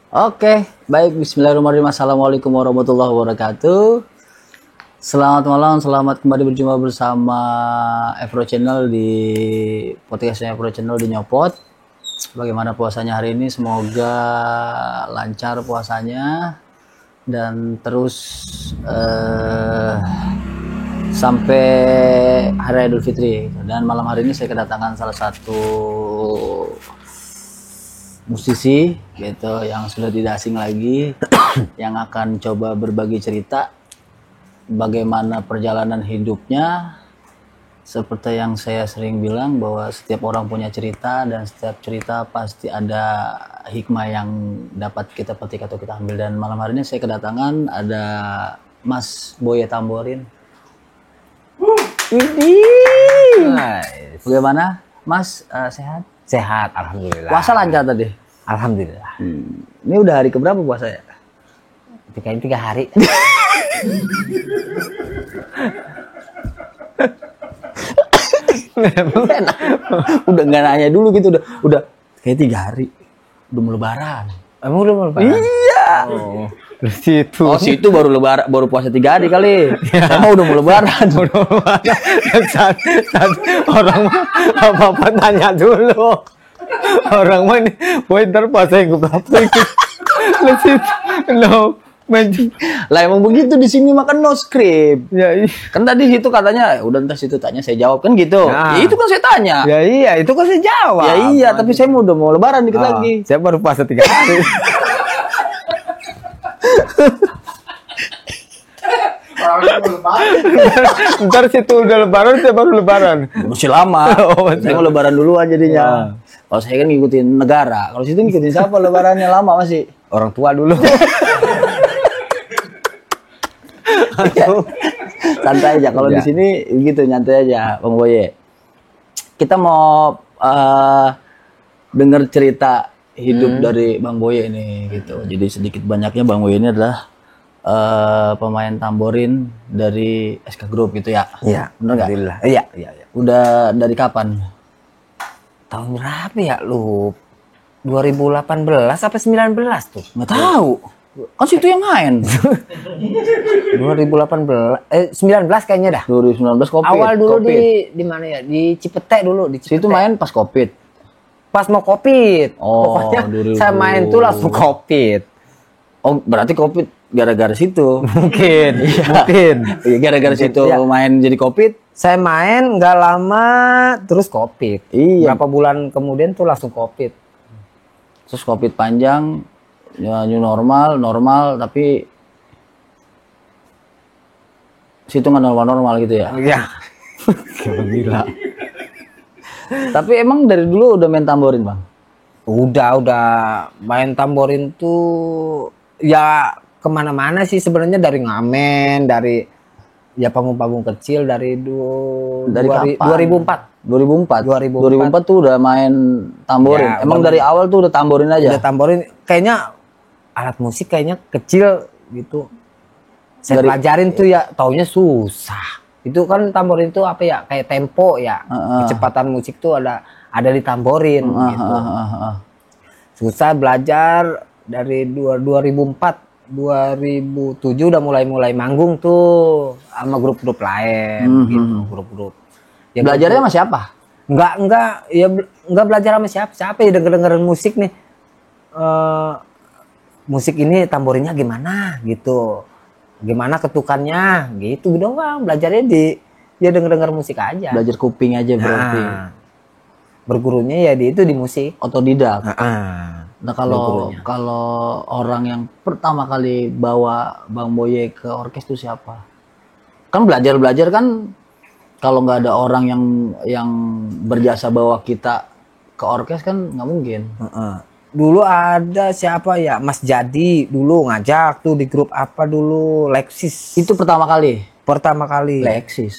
Oke, baik. Bismillahirrahmanirrahim. Assalamualaikum warahmatullahi wabarakatuh. Selamat malam, selamat kembali berjumpa bersama Evro Channel di podcastnya Evro Channel di Nyopot. Bagaimana puasanya hari ini? Semoga lancar puasanya dan terus sampai Hari Idul Fitri. Dan malam hari ini saya kedatangan salah satu musisi gitu yang sudah tidak asing lagi yang akan coba berbagi cerita bagaimana perjalanan hidupnya. Seperti yang saya sering bilang bahwa setiap orang punya cerita dan setiap cerita pasti ada hikmah yang dapat kita petik atau kita ambil. Dan malam hari ini saya kedatangan ada Mas Boye Tamborin. Bagaimana Mas, sehat? Sehat, alhamdulillah. Puasa lancar tadi? Alhamdulillah. Ini udah hari keberapa puasa ya? Kayaknya 3 hari. Udah nggak nanya dulu gitu, udah kayak 3 hari. Udah mau lebaran. Emang udah mau lebaran? Iya. Oh, situ. Oh, situ baru lebaran, baru puasa 3 hari kali. Emang udah mau lebaran. Udah mau lebaran. saat orang apa-apa tanya dulu. Orang mah nih, boy ntar puasa yang berapa itu? No, Lah emang begitu di sini makan no script. ya, Kan tadi situ katanya udah entar situ tanya saya jawab kan gitu. Nah. Ya itu kan saya tanya. ya iya, itu kan saya jawab. Ya iya, tapi saya udah mau lebaran dikit lagi. Saya baru puasa 3 hari. Ntar situ udah lebaran, saya baru lebaran. Masih lama. Saya mau lebaran duluan jadinya. Ah. Kalau saya kan ngikutin negara. Kalau situ ngikutin siapa lebarannya lama masih? Orang tua dulu. Santai aja. Kalau di Ya. sini gitu nyantai aja, Bang Boye. Kita mau dengar cerita hidup dari Bang Boye ini gitu. Jadi sedikit banyaknya Bang Boye ini adalah pemain tamborin dari SK Group gitu ya. Iya, Bener nggak? alhamdulillah. Iya, iya, iya. Udah dari kapan? Tahun berapa ya lu? 2018 apa 19 tuh? Nggak tahu. Kan situ yang main. 2018 19 kayaknya dah. 2019 Covid. Awal dulu Covid. di mana ya? Di Cipete dulu, di Cipete. Situ main pas Covid. Pas mau Covid. Oh, Pokoknya 2000. saya main tuh langsung Covid. Oh, berarti Covid gara-gara situ. Mungkin, mungkin. Iya, gara-gara situ Iya. main jadi Covid. Saya main nggak lama terus Covid. Iya. Berapa bulan kemudian tuh langsung Covid. Terus Covid panjang, ya new normal, tapi situ nggak normal gitu ya. Iya. Gila. Tapi emang dari dulu udah main tamborin, Bang? Udah main tamborin tuh ya kemana-mana sih sebenarnya, dari ngamen, dari ya panggung-panggung kecil dari Dari kapan? 2004. 2004 tuh udah main tamborin. Ya, Emang dari awal tuh udah tamborin aja. Udah tamborin, kayaknya alat musik kayaknya kecil gitu. Saya pelajarin tuh ya, taunya susah. Itu kan tamborin tuh apa ya, kayak tempo ya. Kecepatan musik tuh ada di tamborin gitu. Susah belajar dari 2004, 2007 udah mulai manggung tuh sama grup-grup lain gitu, grup-grup. Ya, Belajarnya sama siapa? Enggak ya, enggak belajar sama siapa ya, dengerin musik nih. Musik ini tamborinnya gimana gitu. Gimana ketukannya gitu doang. Belajarnya ya denger musik aja. Belajar kuping aja berarti. Bergurunya ya di musik. Otodidak. Nah Bergurunya. kalau orang yang pertama kali bawa Bang Boye ke orkes itu siapa? Kan belajar kan kalau nggak ada orang yang berjasa bawa kita ke orkes kan nggak mungkin. Dulu ada siapa ya, Mas Jadi dulu ngajak tuh di grup apa dulu, Lexis. Itu pertama kali.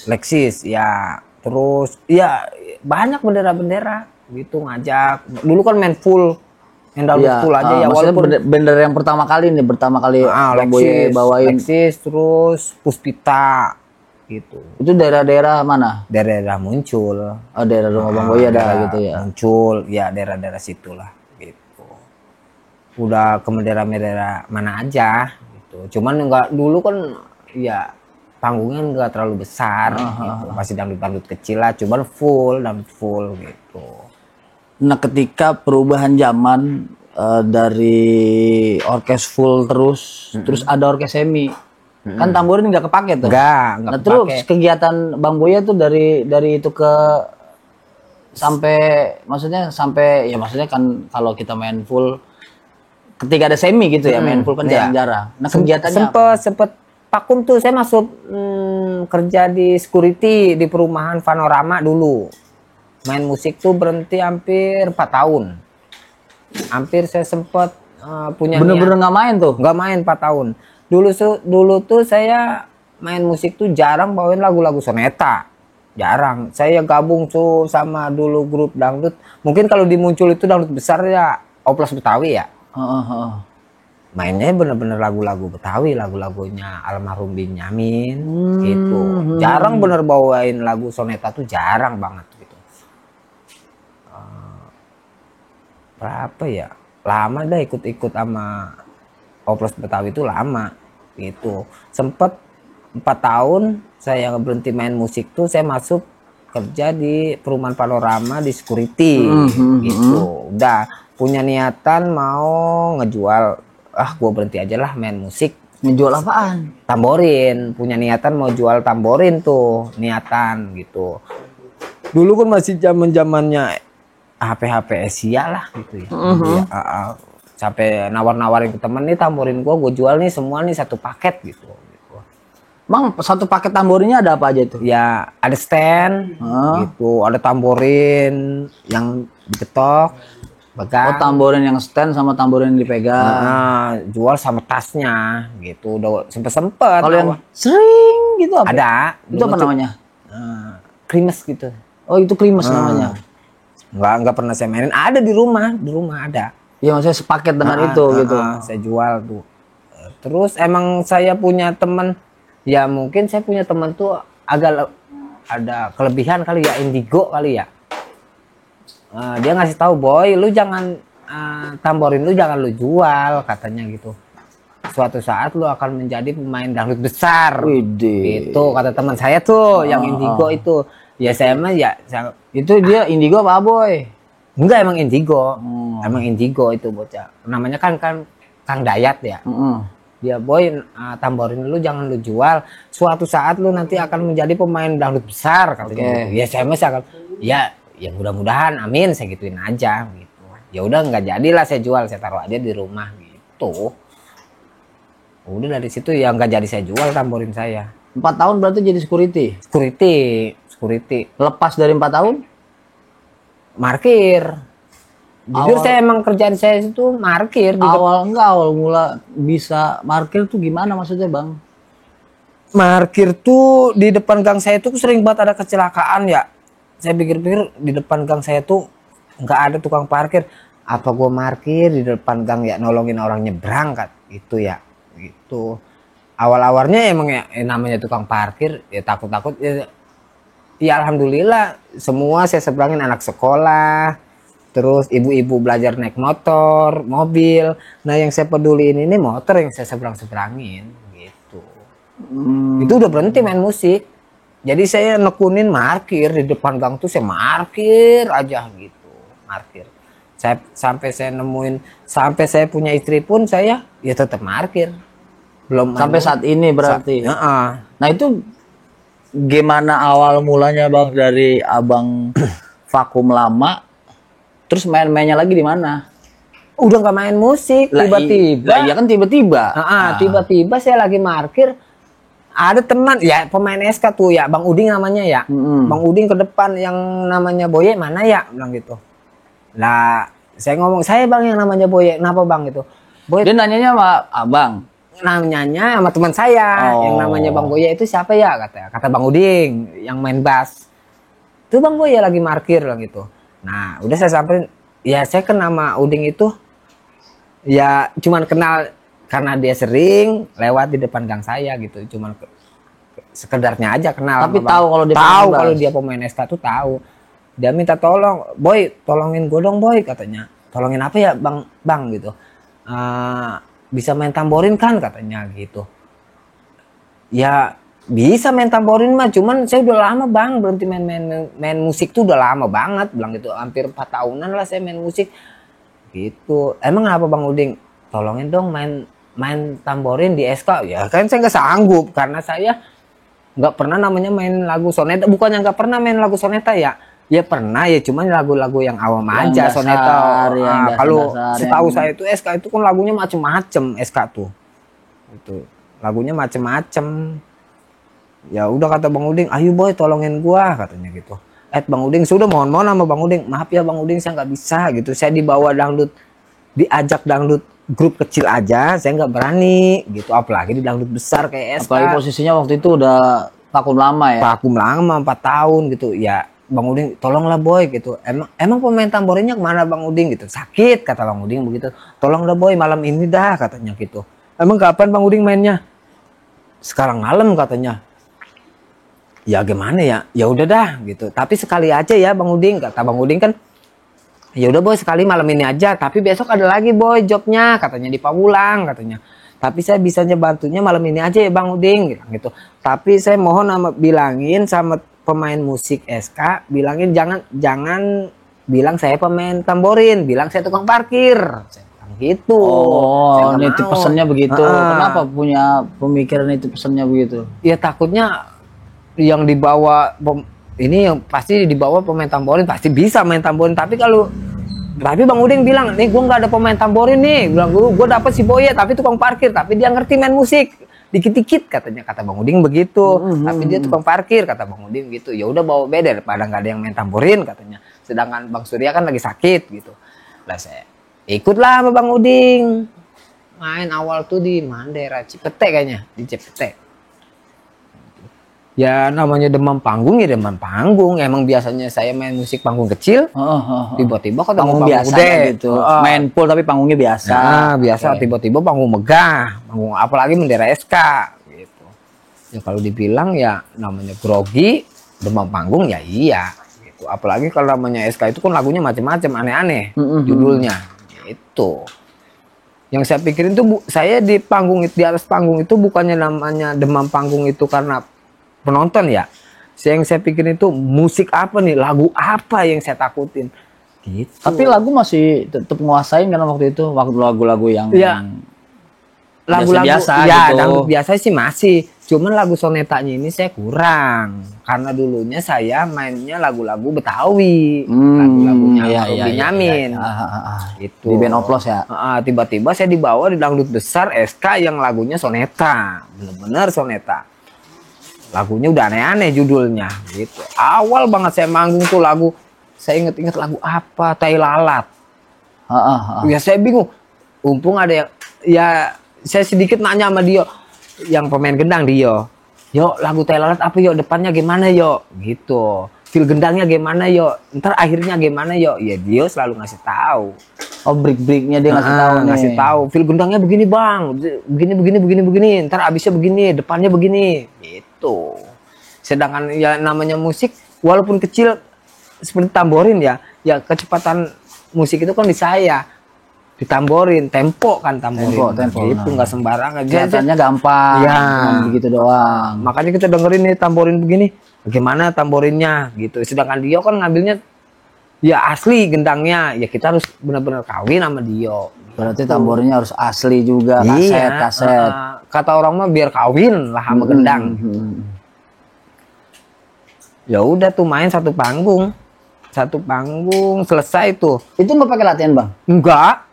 Lexis ya. Terus ya banyak bendera-bendera gitu ngajak. Dulu kan main full. Full aja ya, walaupun bender yang pertama kali Bang Boye bawain. Lexis, terus Puspita gitu. Itu daerah-daerah mana? Daerah muncul. Oh, daerah rumah Bang Boye ada daerah gitu ya. Muncul, ya daerah-daerah situlah gitu. udah ke daerah-daerah mana aja gitu. Cuman enggak dulu kan ya panggungnya enggak terlalu besar gitu. Masih dangdut-dangdut kecil lah, cuman full gitu. Nah, ketika perubahan zaman dari orkes full terus ada orkes semi. Kan tamborin nggak kepake tuh. Enggak Nah, kepake. terus kegiatan Bang Boya tuh dari itu ke sampai maksudnya kan kalau kita main full ketika ada semi gitu ya, main full kan jarang-jarang. Nah, kegiatannya sempet vakum tuh, saya masuk kerja di security di perumahan Panorama dulu. Main musik tuh berhenti hampir 4 tahun. Hampir saya sempet punya bener-bener nggak main tuh. Nggak main 4 tahun. Dulu tuh saya main musik tuh jarang bawain lagu-lagu soneta. Jarang. Saya gabung tuh sama dulu grup dangdut. Mungkin kalau dimuncul itu dangdut besar ya Oplos Betawi ya. Mainnya bener-bener lagu-lagu Betawi, lagu-lagunya almarhum Benyamin gitu. Jarang bener bawain lagu soneta tuh, jarang banget gitu. Berapa ya? Lama dah ikut-ikut sama Oplos Betawi itu lama gitu. Sempet 4 tahun saya berhenti main musik tuh, saya masuk kerja di perumahan Panorama di security gitu. Udah punya niatan mau ngejual, gue berhenti aja lah main musik. Ngejual apaan? Tamborin, punya niatan mau jual tamborin tuh, niatan gitu. Dulu kan masih zaman-zamannya HP Asia lah gitu ya. Sampai nawar-nawarin ke temen nih, tamborin gue jual nih semua nih satu paket gitu. Bang, satu paket tamborinnya ada apa aja itu? Ya ada stand gitu, ada tamborin yang diketok, pegang. Oh, tamborin yang stand sama tamborin yang dipegang. Jual sama tasnya gitu. Udah sempet. Kalau yang sering gitu apa? Ada. Itu apa namanya? Krimes gitu. Oh, itu krimes namanya. Enggak pernah saya mainin. Ada di rumah ada. Iya, maksudnya sepaket dengan itu gitu. Saya jual tuh. Terus emang saya punya teman, ya mungkin saya punya teman tuh agak ada kelebihan kali ya, indigo kali ya. Dia ngasih tahu, Boy, lu jangan tamborin lu jangan lu jual, katanya gitu. Suatu saat lu akan menjadi pemain dangdut besar. Itu kata teman saya tuh, yang indigo itu. Ya saya mah ya itu dia indigo apa Boy? Enggak, emang indigo. Emang indigo itu bocah. Namanya kan Kang Dayat ya. Dia, Boy, tamborin lu jangan lu jual. Suatu saat lu nanti akan menjadi pemain dangdut besar, katanya. Gitu. Ya saya masih akan ya mudah-mudahan, amin, saya gituin aja gitu. Ya udah nggak jadilah saya jual, saya taruh aja di rumah gitu. Udah dari situ ya nggak jadi saya jual tamborin saya. 4 tahun berarti jadi security. Lepas dari 4 tahun? Markir. Jujur saya emang kerjaan saya itu markir. Awal mula bisa markir tuh gimana maksudnya, Bang? Markir tuh di depan gang saya tuh sering banget ada kecelakaan ya. Saya pikir-pikir di depan gang saya tuh nggak ada tukang parkir. Apa gue markir di depan gang ya nolongin orang nyebrang kan? Gitu ya. Gitu. Awal-awalnya emang ya namanya tukang parkir ya takut-takut ya alhamdulillah semua saya seberangin, anak sekolah, terus ibu-ibu belajar naik motor, mobil. Nah yang saya peduliin ini motor yang saya seberangin gitu. Itu udah berhenti main musik. Jadi saya nekunin markir di depan gang tuh, saya markir aja gitu, markir. Sampai saya saya punya istri pun saya ya tetap markir. Belum sampai saat ini berarti. Nah itu gimana awal mulanya Bang, dari Abang vakum lama terus main-mainnya lagi di mana? Udah nggak main musik, tiba-tiba. Iya kan tiba-tiba. Tiba-tiba saya lagi markir, ada teman ya pemain SK tuh ya, Bang Uding namanya ya. Bang Uding ke depan yang namanya Boye mana ya, bilang gitu. Lah saya ngomong, saya Bang yang namanya Boye, kenapa Bang gitu? Boye, dia nanyanya sama Abang. Nanyanya sama teman saya yang namanya Bang Boya itu siapa ya, kata Bang Uding yang main bass. Itu Bang Boya lagi markir lah gitu. Nah udah saya samperin, ya saya kenal sama Uding itu ya cuman kenal karena dia sering lewat di depan gang saya gitu, cuman sekedarnya aja kenal. Tapi tahu kalau dia pemain SK tuh tahu. Dia minta tolong, Boy tolongin gue dong Boy, katanya. Tolongin apa ya Bang gitu. bisa main tamborin kan katanya gitu. Ya bisa main tamborin mah, cuman saya udah lama bang berhenti main musik tuh udah lama banget, bilang gitu, hampir 4 tahunan lah saya main musik gitu. Emang apa Bang Uding, tolongin dong main tamborin di SK. Ya kan saya nggak sanggup karena saya nggak pernah namanya main lagu soneta. Bukannya nggak pernah main lagu soneta ya pernah ya, cuman lagu-lagu yang awam yang aja dasar, soneta. Kalau setahu saya itu SK itu kan lagunya macem-macem. SK tuh itu lagunya macem-macem. Ya udah kata Bang Uding, ayo boy tolongin gua katanya gitu. Bang Uding sudah mohon sama Bang Uding, maaf ya Bang Uding saya nggak bisa gitu. Saya dibawa dangdut, diajak dangdut grup kecil aja saya nggak berani gitu, apalagi di dangdut besar kayak SK. Apalagi posisinya waktu itu udah vakum lama ya. Vakum lama 4 tahun gitu. Ya Bang Uding tolonglah boy gitu. Emang pemain tamborinnya kemana Bang Uding gitu. Sakit kata Bang Uding begitu. Tolonglah boy malam ini dah katanya gitu. Emang kapan Bang Uding mainnya? Sekarang malam katanya. Ya gimana ya? Ya udah dah gitu. Tapi sekali aja ya Bang Uding, kata Bang Uding kan. Ya udah boy sekali malam ini aja, tapi besok ada lagi boy jobnya katanya di Pamulang katanya. Tapi saya bisanya bantunya malam ini aja ya Bang Uding gitu. Tapi saya mohon bilangin sama pemain musik SK, bilangin jangan bilang saya pemain tamborin, bilang saya tukang parkir. Saya bilang gitu. Oh, itu pesannya begitu. Kenapa punya pemikiran itu pesannya begitu? Ya takutnya yang dibawa ini yang pasti dibawa pemain tamborin pasti bisa main tamborin, tapi Bang Uding bilang nih gue nggak ada pemain tamborin nih, bilang gue dapet si Boye tapi tukang parkir, tapi dia ngerti main musik dikit-dikit katanya, kata Bang Uding begitu. Tapi dia tukang parkir kata Bang Uding gitu. Ya udah bawa beda daripada nggak ada yang main tamborin katanya, sedangkan Bang Surya kan lagi sakit gitu. Lah saya ikutlah sama Bang Uding main awal tuh di daerah Cipete kayaknya, di Cipete. Ya namanya demam panggung ya demam panggung. Emang biasanya saya main musik panggung kecil. Tiba-tiba ketemu panggung biasa gitu. Main full tapi panggungnya biasa. Nah, biasa tiba-tiba panggung megah, panggung apalagi bendera SK gitu. Ya kalau dibilang ya namanya grogi, demam panggung ya iya gitu. Apalagi kalau namanya SK itu kan lagunya macam-macam, aneh-aneh judulnya. Itu. Yang saya pikirin tuh saya di atas panggung itu bukannya namanya demam panggung itu karena penonton ya. Yang saya pikirin itu musik apa nih, lagu apa yang saya takutin gitu. Tapi lagu masih tetap nguasain kan waktu itu, waktu lagu-lagu yang ya, lagu-lagu biasa ya gitu. Dangdut biasa sih masih, cuman lagu sonetanya ini saya kurang karena dulunya saya mainnya lagu-lagu Betawi, lagu-lagunya Benyamin gitu. Di band Oplos ya. Tiba-tiba saya dibawa di dangdut besar SK yang lagunya soneta, bener-bener soneta. Lagunya udah aneh-aneh judulnya gitu. Awal banget saya manggung tuh lagu, saya inget-inget lagu apa, Tai Lalat. Ya saya bingung. Umpung ada yang, ya saya sedikit nanya sama dia, yang pemain gendang dia. Yo lagu Tai Lalat apa yo, depannya gimana yo gitu. Feel gendangnya gimana yo, ntar akhirnya gimana yo. Ya dia selalu ngasih tahu. Oh break-breaknya dia ngasih tahu. Feel gendangnya begini bang, begini. Ntar abisnya begini, depannya begini. Gitu. Sedangkan ya namanya musik, walaupun kecil seperti tamborin ya kecepatan musik itu kan di saya. Ditamborin, tempo kan tamborin. Tempo. Itu nggak sembarangan. Kelihatannya gampang. Ya. Begitu doang. Makanya kita dengerin nih tamborin begini. Bagaimana tamborinnya gitu. Sedangkan dia kan ngambilnya ya asli gendangnya. Ya kita harus benar-benar kawin sama dia. Berarti tamborinnya harus asli juga, kaset. Kata orang mah biar kawin lah sama gendang. Ya udah tuh main satu panggung selesai tuh. Itu nggak pakai latihan bang? Enggak.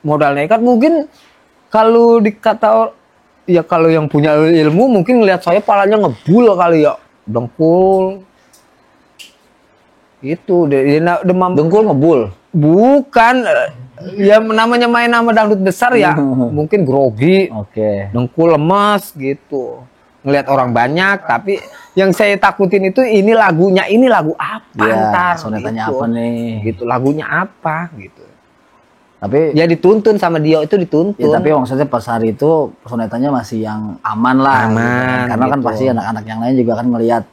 Modal nekat mungkin kalau dikata ya kalau yang punya ilmu mungkin ngelihat saya palanya ngebul kali ya, dengkul. Itu demam dengkul ngebul. Bukan. Ya namanya main nama dangdut besar ya mungkin grogi, dengkul lemas gitu, ngelihat orang banyak. Tapi yang saya takutin itu ini lagu apa ntar sonetanya gitu. Apa nih gitu, lagunya apa gitu. Tapi ya dituntun sama dia itu dituntun ya, tapi maksudnya pas hari itu sonetanya masih yang aman lah gitu. Karena kan pasti anak-anak yang lain juga kan ngelihat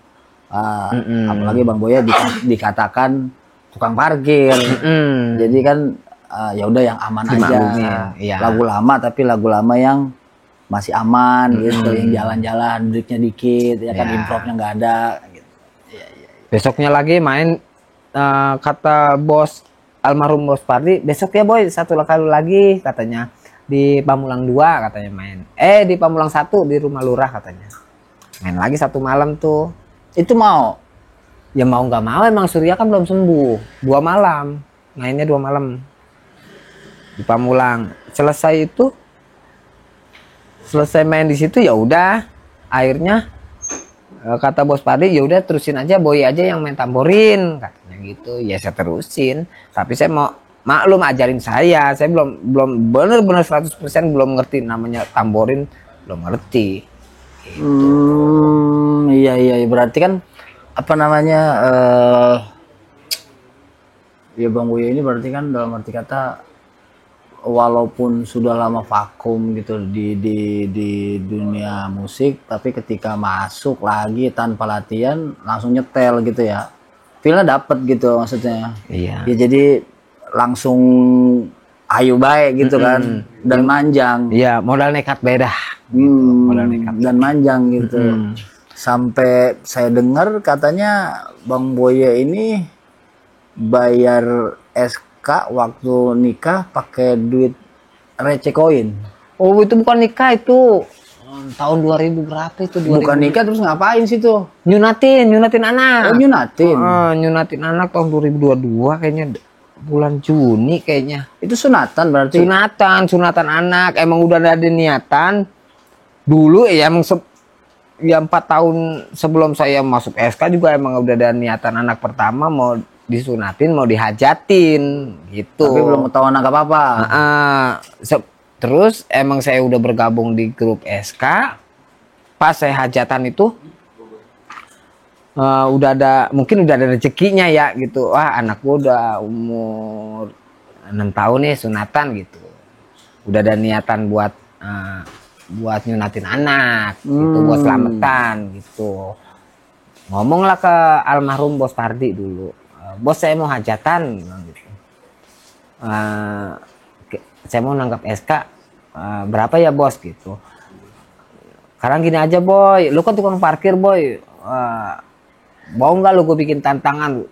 apalagi Bang Boya dikatakan tukang parkir. Jadi kan ya udah yang aman aja. Dimaklumin, iya. Lagu lama tapi lagu lama yang masih aman gitu, yang jalan-jalan liriknya dikit, ya kan, improvnya nggak ada. Gitu. Besoknya lagi main, kata bos almarhum Bos Pardi, besok ya boy satu kali lagi katanya di Pamulang 2 katanya main. Di Pamulang 1 di rumah lurah katanya. Main lagi satu malam tuh. Itu mau? Ya mau nggak mau, emang Surya kan belum sembuh. 2 malam, mainnya 2 malam di Pamulang. Selesai main di situ ya udah, akhirnya kata Bos Pardi, ya udah terusin aja, boy aja yang main tamborin katanya gitu. Ya saya terusin, tapi saya mau maklum ajarin saya belum bener-bener 100% belum ngerti namanya tamborin, belum ngerti gitu. Iya berarti kan apa namanya, ya Bang Boyo ini berarti kan dalam arti kata walaupun sudah lama vakum gitu di dunia musik, tapi ketika masuk lagi tanpa latihan langsung nyetel gitu ya, feelnya dapet gitu maksudnya. Iya. Ya jadi langsung ayo baik gitu kan, dan manjang. Iya, modal nekat beda gitu. Modal nekat Dan manjang gitu. Sampai saya dengar katanya Bang Boyo ini bayar SK waktu nikah pakai duit receh koin. Oh, itu bukan nikah, itu tahun 2000 berapa itu? 2000. Bukan nikah, terus ngapain sih tuh? Nyunatin anak. Oh, nyunatin. Nyunatin anak tahun 2022 kayaknya, bulan Juni kayaknya. Itu sunatan berarti? Sunatan anak. Emang udah ada niatan dulu ya, emang ya 4 tahun sebelum saya masuk SK juga emang udah ada niatan anak pertama mau disunatin, mau dihajatin gitu. Tapi belum ketahuan apa-apa. Terus emang saya udah bergabung di grup SK. Pas saya hajatan itu mungkin udah ada rezekinya ya gitu. Wah, anak gua udah umur 6 tahun nih sunatan gitu. Udah ada niatan buat nyunatin anak gitu, buat selamatan gitu. Ngomonglah ke almarhum Bos Pardi dulu. Bos, saya mau hajatan gitu. Saya mau nanggap SK, berapa ya bos gitu. Sekarang gini aja boy, lu kan tukang parkir boy, mau nggak lu gue bikin tantangan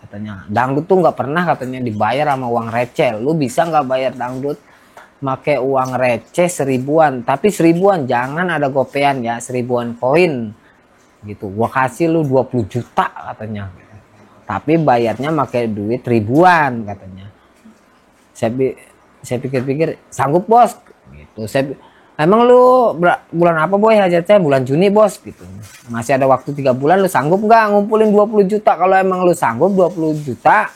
katanya. Dangdut tuh nggak pernah katanya dibayar sama uang receh. Lu bisa nggak bayar dangdut make uang receh 1000-an, tapi 1000-an, jangan ada gopean ya, 1000-an koin gitu. Gua kasih lu 20 juta katanya, tapi bayarnya pakai duit 1000-an katanya. Saya pikir-pikir, sanggup bos gitu. Emang lu bulan apa boy hajatnya? Bulan Juni bos gitu. Masih ada waktu 3 bulan, lu sanggup nggak ngumpulin 20 juta? Kalau emang lu sanggup 20 juta,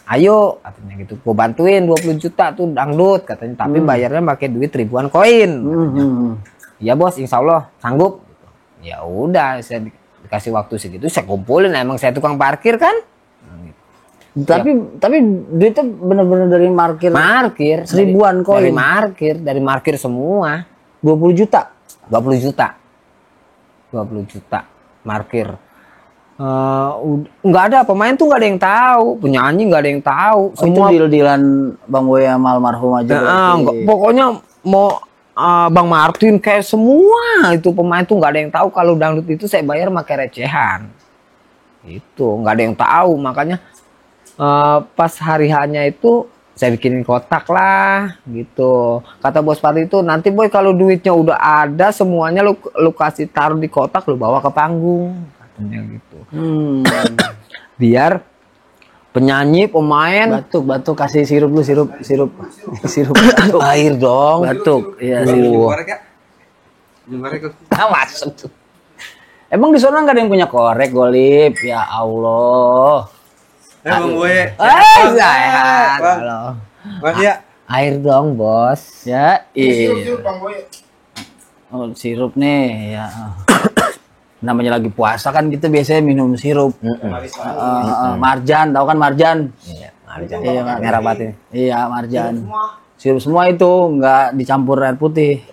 ayo katanya gitu. Gua bantuin 20 juta tuh dangdut katanya, tapi bayarnya pakai duit 1000-an koin. Iya bos, insya Allah sanggup. Ya udah, saya dikasih waktu segitu, saya kumpulin. Emang saya tukang parkir kan. Tapi duitnya bener-bener dari markir 1000-an koin. Dari markir semua. 20 juta markir. Nggak ada pemain tuh, nggak ada yang tahu, penyanyi nggak ada yang tahu. Semua itu deal-dealan Bang Boy sama almarhum aja. Pokoknya mau Bang Martin kayak semua itu pemain tuh nggak ada yang tahu kalau dangdut itu saya bayar pakai recehan. Itu nggak ada yang tahu, makanya pas hari hanya itu saya bikinin kotak lah gitu. Kata Bos Pardi itu, nanti boy kalau duitnya udah ada semuanya lu kasih taruh di kotak, lu bawa ke panggung katanya gitu. Biar penyanyi, pemain batuk kasih sirup batuk. Air dong, batuk ya, sirup. Masuk tuh. Emang di sana nggak ada yang punya korek, Golip? Ya Allah. Bang Boy. Sehat. Halo. Mas ya. Air dong, Bos. Ya, Sirup Bang Boy. Oh, sirup nih ya. Namanya lagi puasa kan kita biasanya minum sirup. Marjan, tahu kan marjan? Iya, marjan. Iya, merah batin. Iya, marjan. Sirup semua itu, nggak dicampur air putih.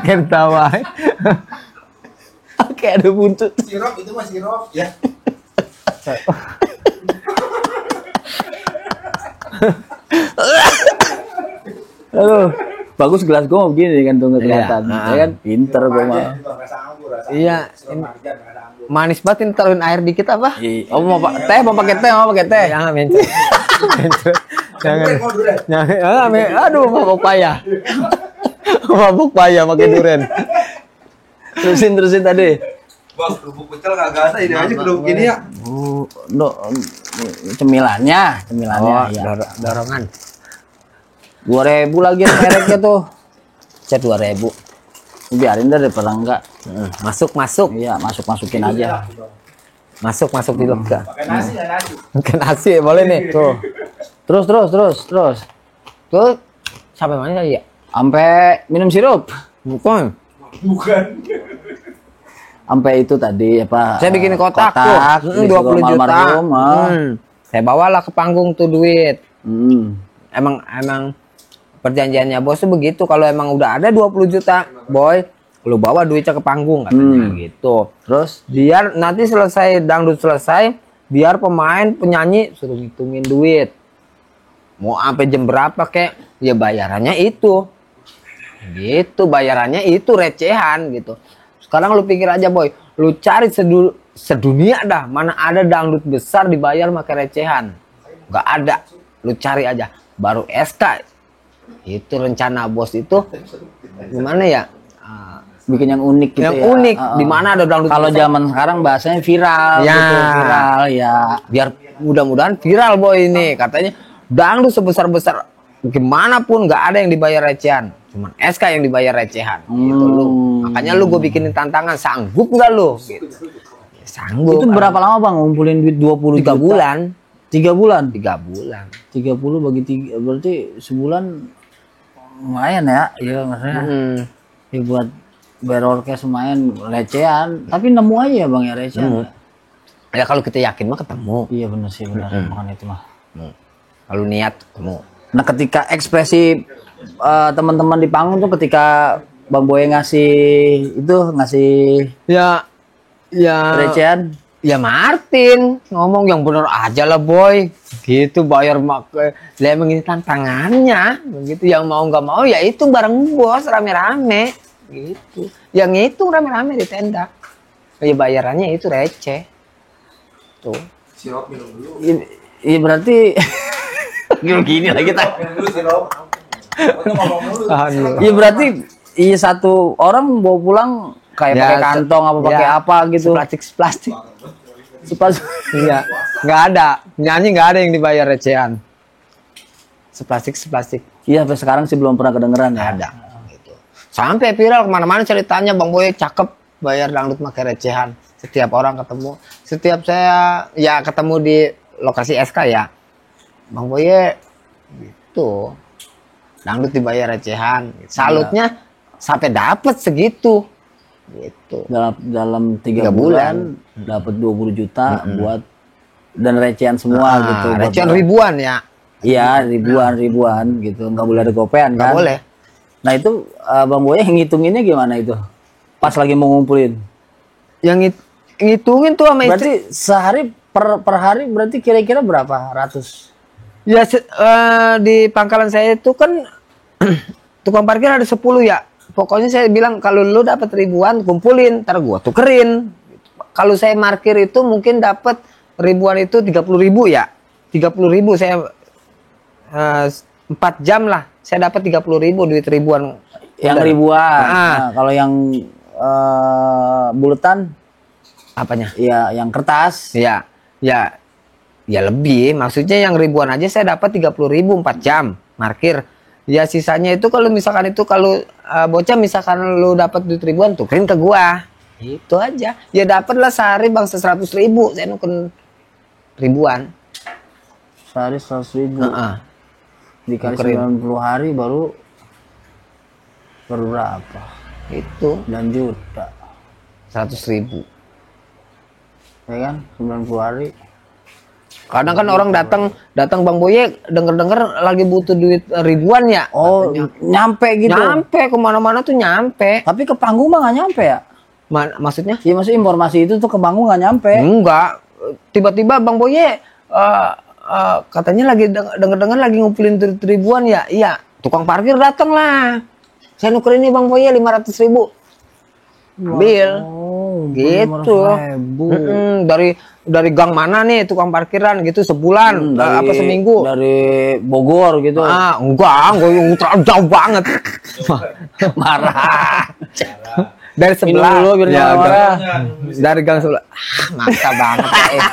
Ketawa. Kayak ada buntut. Sirop itu mah sirop ya. Aduh, bagus gelas gue mau begini kan tuh nggak kelihatan. Iya. Ya kan, pinter gue mah. Iya, manis banget ini taruhin air dikit apa? Oh mau teh, mau pakai teh, mau pakai teh. Jangan mencet. Jangan. Jangan. Aduh, mabuk payah. Mabuk payah pakai duren. Terusin tadi. Bang, kerupuk pecel kagak ada, ini aja kerupuk ini ya. Cemilannya Oh, ya. dorongan. 2.000 lagi mereknya tuh. Cet 2.000. Biarin deh daripada enggak. Masuk. Iya, masukin aja. Masuk dulu ke. Pakai nasi ya nasi. Ke nasi boleh nih. Tuh. Terus. Tuh sampai mana tadi ya? Sampai minum sirup. Bukan. Sampai itu tadi apa? Saya bikin kotak tuh. di 20 juta. almarhum, Saya bawalah ke panggung tuh duit. Hmm. Emang perjanjiannya bos tuh begitu, kalau emang udah ada 20 juta, boy, lu bawa duitnya ke panggung katanya gitu. Terus Biar nanti selesai dangdut selesai, biar pemain penyanyi suruh ngitungin duit. Mau sampai jam berapa kek, ya bayarannya itu. Gitu, bayarannya itu recehan gitu. Sekarang lu pikir aja boy, lu cari sedunia dah, mana ada dangdut besar dibayar pakai recehan. Nggak ada, lu cari aja. Baru SK, itu rencana bos itu gimana ya? bikin yang unik gitu Yang ya. unik, di mana ada dangdut Kalau besar. zaman sekarang bahasanya viral Ya. gitu, viral ya. Biar mudah-mudahan viral boy ini. Katanya dangdut sebesar-besar gimana pun nggak ada yang dibayar recehan. Cuman SK yang dibayar recehan. Gitu lu. Makanya lu gue bikinin tantangan, sanggup nggak lu? Gitu. Ya, sanggup. Itu berapa lama Bang ngumpulin duit 20 3 juta? bulan. 3 bulan. 3 bulan. 30 bagi 3 berarti sebulan lumayan ya. Iya maksudnya. Ya buat bayar orkes lumayan recehan, tapi nemu aja ya Bang ya recehan. Ya kalau kita yakin mah ketemu. Iya benar sih benar. Makanya itu mah. Kalau niat ketemu. Nah ketika ekspresi teman-teman di panggung tuh ketika Bang Boy ngasih Ya recehan, ya Martin ngomong yang bener aja lah boy, gitu bayar make. Lah emang ini tantangannya, begitu. Yang mau nggak mau ya itu bareng bos rame-rame, gitu. Yang itu rame-rame di tenda, ya bayarannya itu receh, tuh. Sirop minum dulu. iya berarti gini lagi kita. Minum dulu sirop. Untuk ngomong dulu. Iya berarti iya satu orang bawa pulang kayak Ya, pakai kantong apa pakai ya, apa gitu. Plastik. Iya. Nggak ada, nyanyi nggak ada yang dibayar recehan. Seplastik. Iya sampai sekarang sih belum pernah kedengeran ya. Ada. Gitu. Sampai viral kemana-mana ceritanya Bang Boy cakep bayar dangdut pakai recehan. Setiap orang ketemu, setiap saya ya ketemu di lokasi SK ya, Bang Boy gitu. Dangdut dibayar recehan. Salutnya sampai dapat segitu. Gitu. Dalam 3 3 bulan dapat 20 juta buat dan recehan semua gitu. buat Recehan bayar. ribuan ya. Iya ribuan gitu, nggak boleh ada gopean Nggak kan? boleh. Nah itu Bang Boy ngitunginnya gimana itu? Pas lagi mau ngumpulin. Yang ngitungin tuh sama istri. Berarti sehari per hari berarti kira-kira berapa ratus? Ya di pangkalan saya itu kan tukang parkir ada 10 ya. Pokoknya saya bilang kalau lu dapat ribuan kumpulin, ntar gua tukerin. Kalau saya parkir itu mungkin dapat ribuan itu 30.000 ya. 30.000 saya 4 jam lah. Saya dapat 30.000 duit ribuan. Yang Udah. ribuan. Nah, kalau yang buletan Apanya? ya yang kertas. Ya lebih. Maksudnya yang ribuan aja saya dapat 30.000 4 jam parkir. Ya sisanya itu kalau misalkan itu kalau bocah misalkan lu dapat duit ribuan tukerin ke gua. Itu aja. Ya dapatlah sehari bang 100.000. Saya nukerin ribuan. Sehari 100.000. Dikali Nukerin. 90 hari baru berapa? Itu 9 juta. 100.000. Ya kan? 90 hari Kadang kan orang datang Bang Boye denger lagi butuh duit ribuan ya. Oh, nyampe gitu. Nyampe kemana-mana tuh nyampe. Tapi ke panggung mah nggak nyampe ya? Maksudnya? Iya, maksud informasi itu tuh ke panggung nggak nyampe. Enggak. Tiba-tiba Bang Boye katanya lagi denger lagi ngumpulin duit ribuan ya. Iya, tukang parkir datang lah. Saya nuker ini Bang Boye 500.000. Ambil. Gitu. Dari gang mana nih tukang parkiran gitu sebulan apa seminggu dari Bogor gitu. Enggak terlalu jauh banget. Marah. Dari sebelah dulu biar ya, marah. Dari gang sebelah. Maksa banget ya.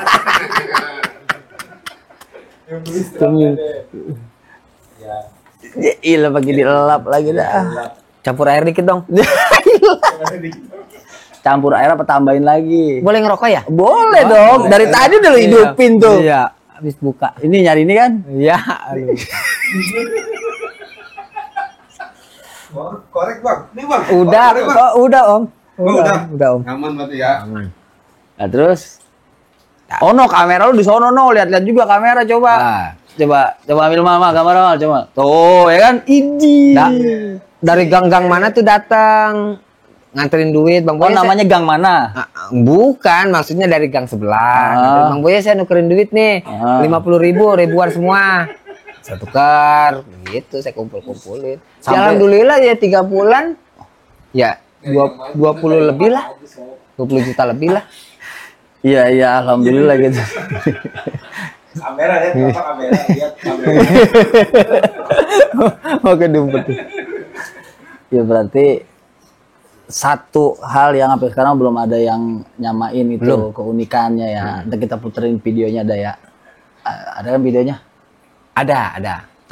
Iya pagi dilelap lagi dah. Campur air dikit dong. Campur air apa tambahin lagi? Boleh ngerokok ya? Boleh dong. Dari tadi udah lu hidupin tuh. Iya, habis buka. Ini nyari ini kan? Iya, aduh. Korek bang, ini bang. Udah, Korek, Bang. udah Om. Udah. Om. Aman berarti ya. Aman. Nah, terus oh no, kamera lu di sono no, lihat-lihat juga kamera coba. Nah. Coba ambil mama kamera coba. Tuh, ya kan? Idi. Dari gang-gang mana tuh datang nganterin duit Bang Boy. Oh, namanya gang mana? Bukan, maksudnya dari gang sebelah. Bang Boy saya nukerin duit nih. 50.000 ribuan semua. Saya tukar, gitu saya kumpulin. Alhamdulillah ya 3 bulan. Ya 20 lebih lah. 20 juta lebih lah. Iya, alhamdulillah gitu. Kamera lihat apa kamera lihat kamera. Oke, dompet. Ya berarti satu hal yang sampai sekarang belum ada yang nyamain itu keunikannya ya. Ntar kita puterin videonya ada ya. Ada kan videonya? Ada.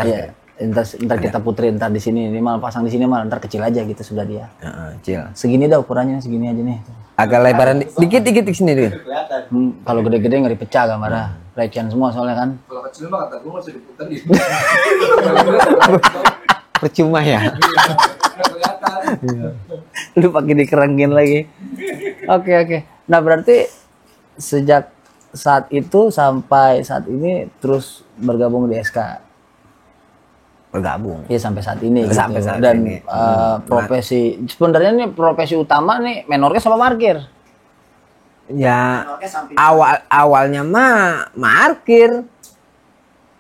Iya. Ntar kita puterin ntar di sini. Ini malah pasang di sini malah ntar kecil aja gitu sudah dia. Kecil. Segini dah ukurannya segini aja nih. Agak lebaran dikit di sini deh. Kalau gede-gede ngeri pecah gambarnya. Pelecehan semua soalnya kan. Kalau kecil mah kata gue masih diputerin. Percuma ya. Lu pakai dikerengin lagi. Oke. Nah berarti sejak saat itu sampai saat ini terus bergabung di SK. Bergabung. Iya sampai saat ini. Sampai gitu. saat Dan ini. profesi sebenarnya nih profesi utama nih menorkes sama parkir. Ya awalnya mah parkir.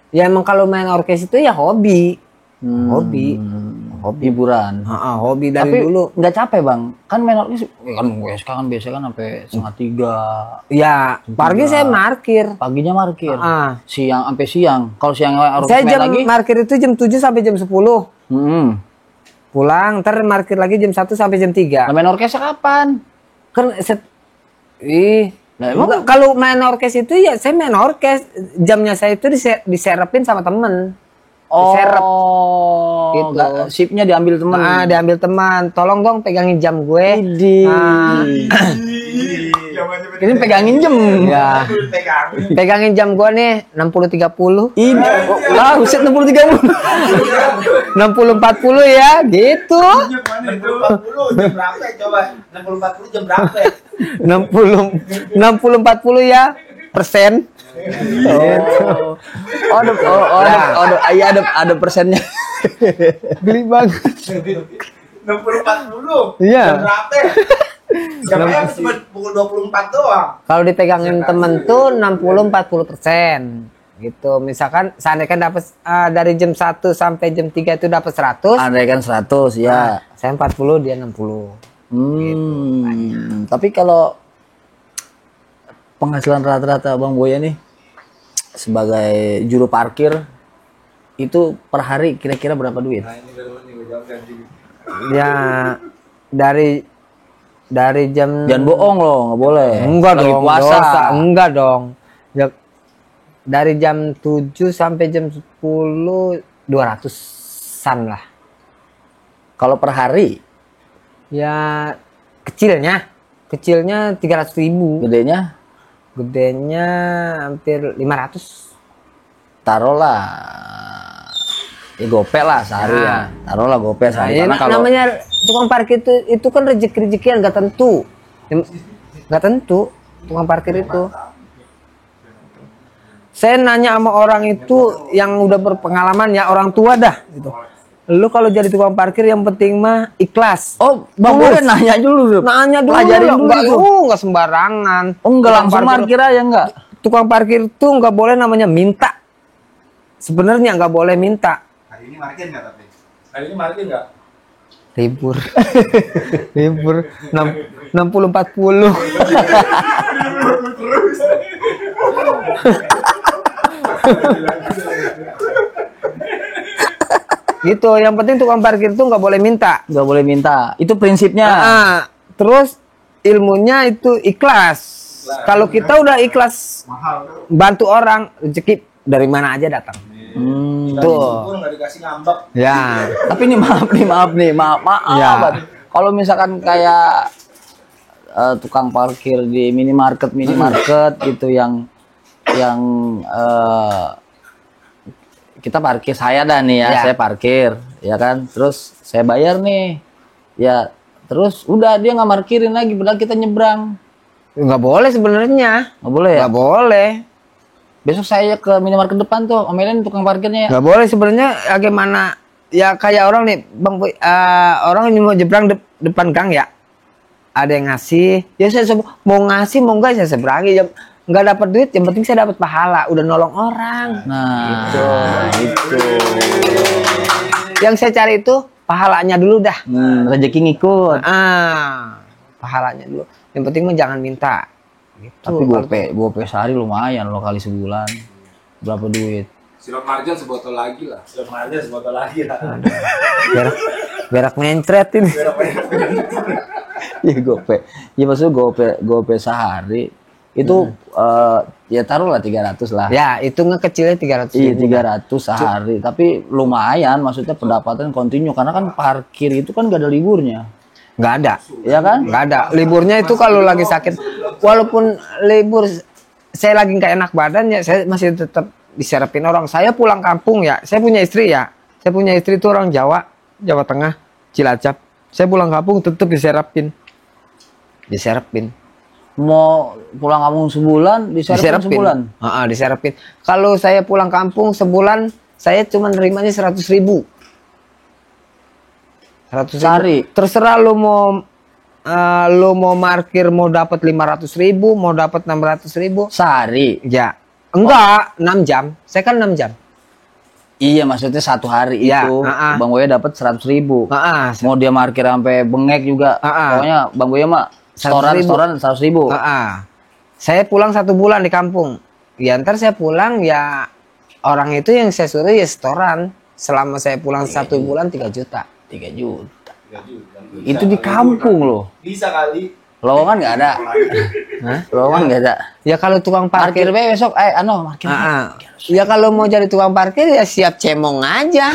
Ya emang kalau main orkes itu ya hobi. Hobi hiburan. Hobi dari Tapi dulu. nggak capek bang, kan main orkes kan SK kan biasanya kan sampai 2:30. Ya pagi saya parkir. Paginya parkir. Siang Sampai siang. Kalau siang orkes saya main jam lagi. parkir itu jam 7 sampai jam 10. Pulang, ntar parkir lagi jam 1 sampai jam 3. Nah, main orkesnya kapan? Kan Nah, emang kalau main orkes itu ya saya main orkes. Jamnya saya itu diserepin sama temen. Diserep. Gitu. Sipnya diambil teman. Diambil teman. Tolong dong pegangin jam gue. Ini pegangin jam. Ya. Pegangin jam gue nih 60-30. Ini. Lah, buset 60-30. 60-40 ya, gitu. 60-40 jam berapa coba? 60-40 jam berapa? 60-40 ya persen. Ada persennya. Geli banget. 60-40. Iya. Jam berapa? Jamnya cuma pukul 24 doang. Kalau dipegangin temen tuh 60-40%. Gitu. Misalkan seandainya dapat dari jam 1 sampai jam 3 itu dapat 100. Andai kan 100 ya. Saya 40, dia 60. Gitu. Tapi kalau penghasilan rata-rata Bang Boya nih sebagai juru parkir itu per hari kira-kira berapa duit? Nah, ini gue jawab ganti. Ya dari jam Jangan bohong loh, nggak boleh. Enggak lagi dong, puasa. dosa. Enggak dong. Ya, dari jam 7 sampai jam 10 200-an lah. Kalau per hari? Ya kecilnya 300.000. Gedenya hampir 500. Taruhlah ya gope lah sehari ya. Taruhlah gope sehari. Karena kalau namanya tukang parkir itu kan rezeki yang nggak tentu. Nggak tentu tukang parkir itu. Saya nanya sama orang itu yang udah berpengalaman ya, orang tua dah gitu. Lu kalau jadi tukang parkir yang penting mah ikhlas. Oh, Bang boleh nanya dulu. Nanya dulu. Pelajarin dulu enggak, itu. enggak sembarangan. Oh, enggak langsung parkir aja enggak? Tukang parkir tuh enggak boleh namanya minta. Sebenarnya enggak boleh minta. Hari ini parkir nggak tapi? Hari ini parkir nggak? Libur. Libur 60-40. Gitu, yang penting tukang parkir tuh nggak boleh minta. Nggak boleh minta. Itu prinsipnya. Terus ilmunya itu ikhlas. Kalau kita udah ikhlas bantu orang, rezeki dari mana aja datang. Tuh. Nggak dikasih ngambek. Ya. Tapi ini maaf Ya. Kalau misalkan kayak tukang parkir di minimarket gitu yang kita parkir, saya nih ya, saya parkir ya kan, terus saya bayar nih ya, terus udah dia nggak parkirin lagi padahal kita nyebrang. Nggak boleh sebenarnya. Nggak boleh ya? Nggak boleh. Besok saya ke minimarket depan tuh omelin tukang parkirnya ya. Nggak boleh sebenarnya. Bagaimana ya, kayak orang nih bang, orang yang mau nyebrang depan gang ya, ada yang ngasih ya, saya mau ngasih mau enggak saya seberangi ya. Nggak dapat duit, yang penting saya dapat pahala, udah nolong orang. Nah, itu. Yang saya cari itu pahalanya dulu dah. Rezeki ngikut. Pahalanya dulu. Yang penting mah jangan minta. Gitu. Tapi gope sehari lumayan loh, kali sebulan. Berapa duit? Sirup marjan sebotol lagi lah. Sirup marjan sebotol lagi lah. Berak mencret ini. Ya gope. Ya maksudnya gope sehari itu ya taruhlah 300 lah. Ya, itu ngekecilnya 300. Iya, 300 sehari. Tapi lumayan, maksudnya pendapatan kontinu karena kan parkir itu kan gak ada liburnya. Nggak ada. Ya kan? Nggak ada. Liburnya itu kalau lagi sakit. Walaupun libur saya lagi nggak enak badan ya, saya masih tetap diserapin orang. Saya pulang kampung ya. Saya punya istri ya. Saya punya istri itu orang Jawa Tengah, Cilacap. Saya pulang kampung tetap diserapin. Mau pulang kampung sebulan, diserapin sebulan? Diserapin. Kalau saya pulang kampung sebulan, saya cuma nerimanya 100.000. 100.000. Sehari? Terserah lu mau parkir mau dapat 500.000, mau dapat 600.000. Sehari? Ya. Enggak, 6 jam. Saya kan 6 jam. Iya, maksudnya satu hari Ya, itu Bang Boya dapat 100.000. Mau dia parkir sampai bengek juga. Pokoknya Bang Boya mah setoran 100.000. Saya pulang 1 bulan di kampung. Ya ntar saya pulang ya, orang itu yang saya suruh ya setoran. Selama saya pulang 1 bulan 3 juta. 3 juta. Itu di kampung loh. Bisa kali. Lowongan nggak ada. Lowongan nggak ada. Ya kalau tukang parkir besok, parkir. Ya kalau mau jadi tukang parkir ya siap cemong aja.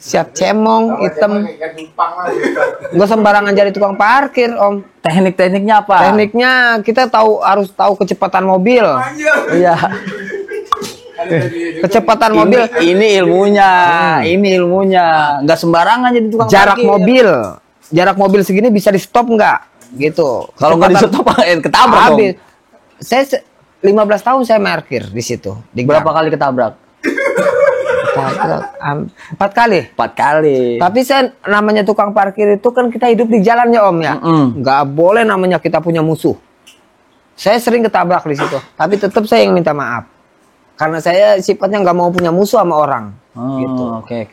Siap cemong hitam. Nggak sembarangan jadi tukang parkir, Om. Tekniknya apa? Tekniknya kita harus tahu kecepatan mobil. Iya. Kecepatan mobil. Ini ilmunya. Nggak sembarangan jadi tukang parkir. Jarak mobil segini bisa di stop nggak? Gitu. Kalau nggak di stop, ketabrak dong. Saya 15 tahun saya parkir di situ. Berapa kali ketabrak? 4 kali. 4 kali. Tapi saya namanya tukang parkir itu kan kita hidup di jalan ya Om ya. Nggak boleh namanya kita punya musuh. Saya sering ketabrak di situ. Tapi tetap saya yang minta maaf. Karena saya sifatnya nggak mau punya musuh sama orang. Gitu. Oke.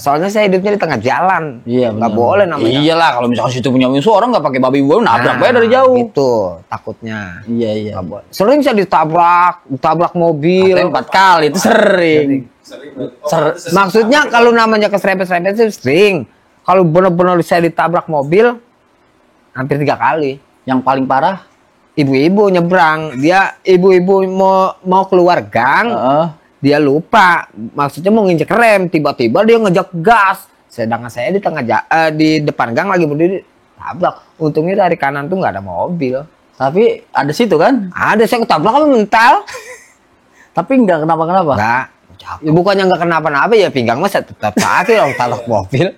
Soalnya saya hidupnya di tengah jalan. Iya, nggak boleh namanya. Iyalah, kalau misalkan situ punya musuh, orang nggak pakai babi buaya nabrak bae dari jauh. Itu takutnya. Iya. Nggak boleh. Sering saya ditabrak mobil. 4 kali itu sering. Maksudnya kalau namanya keserempet-serempet itu sering. Kalau benar-benar saya ditabrak mobil hampir 3 kali. Yang paling parah ibu-ibu nyebrang, ibu-ibu mau keluar gang, dia lupa, maksudnya mau nginjek rem, tiba-tiba dia ngejak gas, sedangkan saya di depan gang lagi berdiri, tabrak. Untungnya dari kanan tuh nggak ada mobil. Tapi ada situ kan? Ada, saya ketabrak apa mental. Tapi nggak kenapa-kenapa? Nggak. Ya, bukannya nggak kenapa-napa ya, pinggang mas tetap sakit orang tabrak mobil.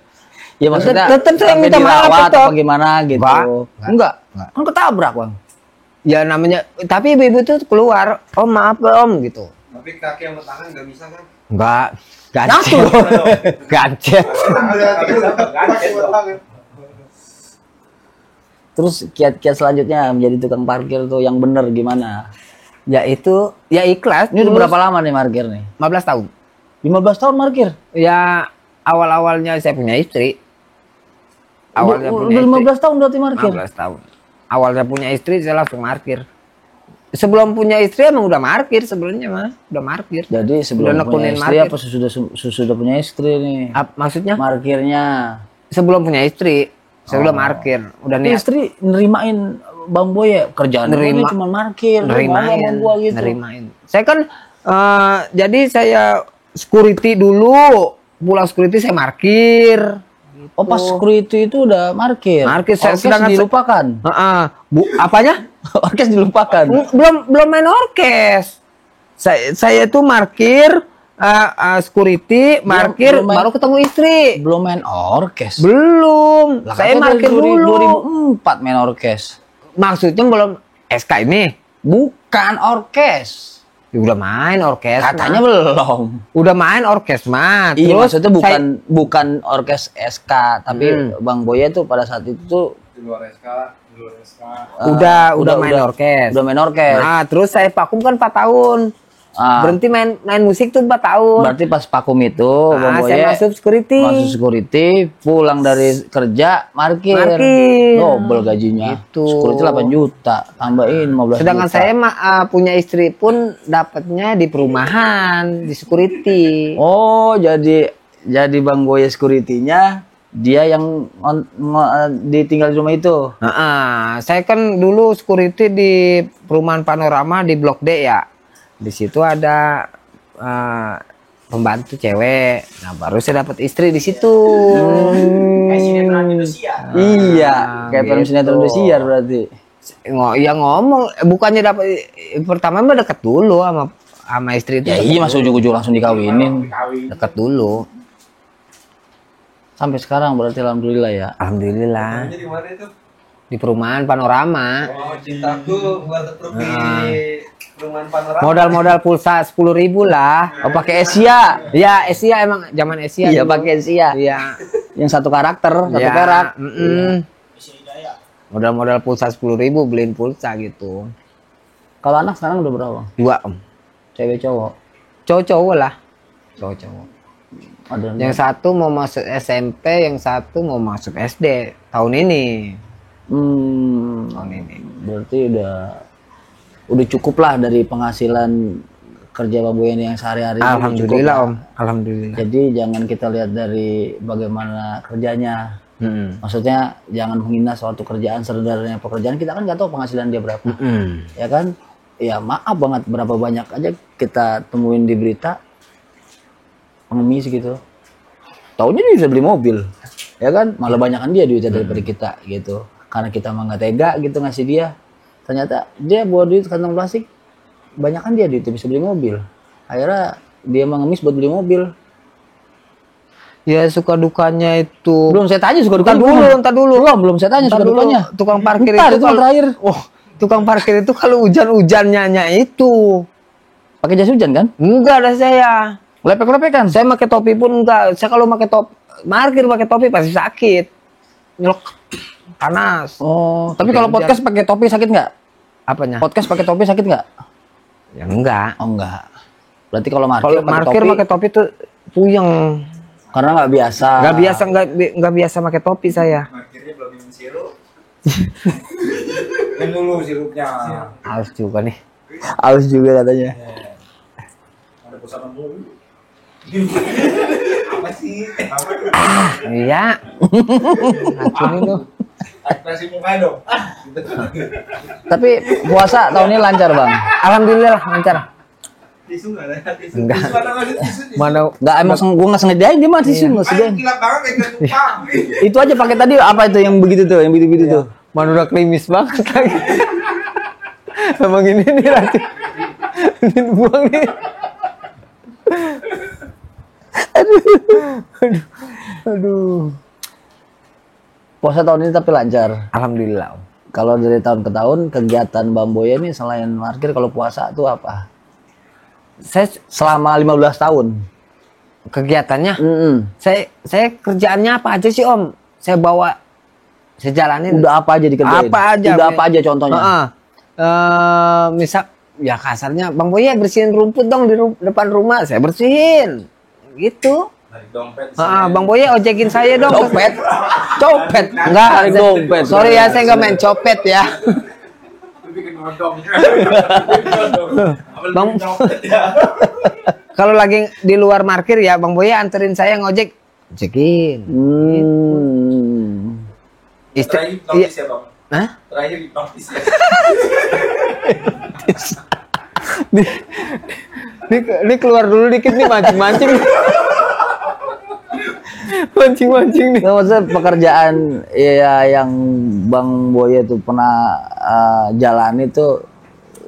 Ya maksudnya tetap saya minta maaf apa gimana gitu. Enggak. Kan ketabrak Bang. Ya namanya, tapi ibu-ibu tuh keluar, "Om maaf Om," gitu. Tapi kaki sama tangan nggak bisa kan? Enggak, gancet. Gancet. Terus kiat-kiat selanjutnya menjadi tukang parkir tuh yang bener gimana? Ya itu, ya ikhlas. Ini udah terus berapa lama nih parkir nih? 15 tahun. 15 tahun parkir? Ya awal-awalnya saya punya istri. Awalnya Udah punya 15 tahun berarti parkir? 15 tahun. Awalnya punya istri saya langsung parkir. Sebelum punya istri emang udah parkir sebenarnya mah, udah parkir. Jadi sebelum Udah punya nekunin istri parkir. apa sudah punya istri nih? Maksudnya Parkirnya. sebelum punya istri, saya udah parkir. Udah Tapi niat istri nerimain Bang Boy ya? Kerjaan Nerima- cuma parkir. nerimain, Gua gitu. nerimain. Saya kan jadi saya security dulu, pulang security saya parkir. Oh pas security itu udah parkir? Parkir, saya Orkes sedangkan dilupakan? Apanya? Orkes dilupakan? belum main orkes. Saya tuh parkir, security, parkir, belum main- baru ketemu istri. Belum main orkes? Belum. Lah, Saya katanya parkir dari dulu. 2004 main orkes. Maksudnya belum SK ini. Bukan orkes. Ya, udah main orkes. Katanya mah. belum. Udah main orkes mah. Iya Terus maksudnya bukan orkes SK, tapi Bang Boya tuh pada saat itu tuh Di luar SK, di luar SK. udah main orkes. Udah main orkes. Nah, terus saya vakum kan 4 tahun. Ah, Berhenti main musik tuh 4 tahun. berarti pas vakum itu Bang saya Boya masuk security. masuk security, pulang dari kerja parkir. Parkir. Double gajinya. Gitu. Security 8 juta, tambahin 15 Sedangkan juta. saya punya istri pun dapatnya di perumahan, di security. Oh, jadi Bang Boya security-nya dia yang ditinggal di rumah itu. Saya kan dulu security di perumahan Panorama di Blok D ya. Di situ ada pembantu cewek. Nah, baru saya dapat istri di situ. Kayak sinetron Indonesia. Iya, kayak film gitu. sinetron Indosiar berarti. Ngomong, bukannya dapat pertama mah deket dulu sama istri itu. Ya iya, mas ujung-ujung langsung dikawinin. Kawin. Deket dulu. Sampai sekarang berarti alhamdulillah ya. Alhamdulillah. Jadi mana itu? Di perumahan Panorama. Oh, cintaku buat tetap di perumahan panorama. Modal pulsa 10.000 lah. Oh, pakai Asia. Ya, Asia emang zaman Asia. Iya, dulu. pakai Asia. Iya. Yang satu karakter, satu Ya, perak. Modal pulsa 10.000 beliin pulsa gitu. Kalau anak sekarang udah berapa? 2 Om. Cewek cowok. Cowok-cowok lah. Cowok-cowok. Ada Yang satu mau masuk SMP, yang satu mau masuk SD tahun ini. Tahun ini. Berarti udah cukup lah dari penghasilan kerja Bang Boy ini yang sehari-hari. Alhamdulillah cukup Om. lah. Alhamdulillah. Jadi jangan kita lihat dari bagaimana kerjanya. Maksudnya jangan menghina suatu kerjaan, serendah-rendahnya pekerjaan, kita kan nggak tahu penghasilan dia berapa. Ya kan? Ya maaf banget berapa banyak aja kita temuin di berita pengemis gitu. Taunya dia bisa beli mobil. Ya kan? Malah banyakan dia duitnya daripada kita gitu. Karena kita mah nggak tega gitu ngasih dia. Ternyata dia bawa duit kantong plastik, banyakan dia duitnya bisa beli mobil. Akhirnya dia mengemis buat beli mobil. Ya suka dukanya itu. Belum saya tanya suka Entar duka dulu, entar dulu. Belum saya tanya Entar suka dulu. dukanya. Tukang parkir Bentar, itu yang terakhir. tukang parkir itu kalau hujan-hujannya itu. Pakai jas hujan kan? Enggak ada saya. Lepek-lepekan. Saya pakai topi pun enggak. Saya kalau pakai parkir pakai topi pasti sakit. Nyelok panas. Oh, tapi kalau Hujan. podcast pakai topi sakit nggak? Apanya? Podcast pakai topi sakit nggak? Ya enggak. Oh enggak. Berarti kalau Kalau parkir pakai topi tuh puyeng. karena nggak biasa. Enggak biasa pakai topi saya. Akhirnya belum minum sirup. Minum dulu sirupnya. Harus juga nih. Aus juga katanya. Ada pusat dulu. Apa sih? Apa tuh? Iya. Racun itu. Ekspresi muka dong. Tapi puasa tahun ini lancar bang. Alhamdulillah lancar. Tisu nggak ada tisu. Enggak. Tisu ada nggak sih tisu? Mana Nggak emang gue nggak sengajain dia mah sih nggak Ayo sengajain. kilap banget kayak tukang. Itu aja pakai tadi apa itu yang begitu tuh, yang begitu-begitu tuh. mana udah klimis banget lagi. Emang ini nih racun. Ini buang nih. Aduh. Puasa tahun ini tapi lancar. Alhamdulillah. Kalau dari tahun ke tahun kegiatan Bang Boy ini selain parkir kalau puasa tuh apa? Saya Selama 15 tahun. kegiatannya, Mm-mm. saya kerjaannya apa aja sih Om? Saya bawa, saya jalanin. Udah apa aja dikerjain? Apa aja? Udah apa aja contohnya? Misal ya kasarnya Bang Boy bersihin rumput dong di depan rumah, saya bersihin. Gitu. Narik dompet. Bang Boy ojekin saya dong. Copet. Copet. Enggak, Tarik dompet. sorry ya, saya nggak main copet ya. Bikin nodong. Bang, kalau lagi di luar parkir ya Bang Boy anterin saya ngojek, ojekin. Terakhir hipnotis ya Bang. Hah? Terakhir hipnotis ya. Ini keluar dulu dikit nih, mancing-mancing. Mancing-mancing nih. Nggak, maksudnya pekerjaan ya yang Bang Boy itu pernah jalani tuh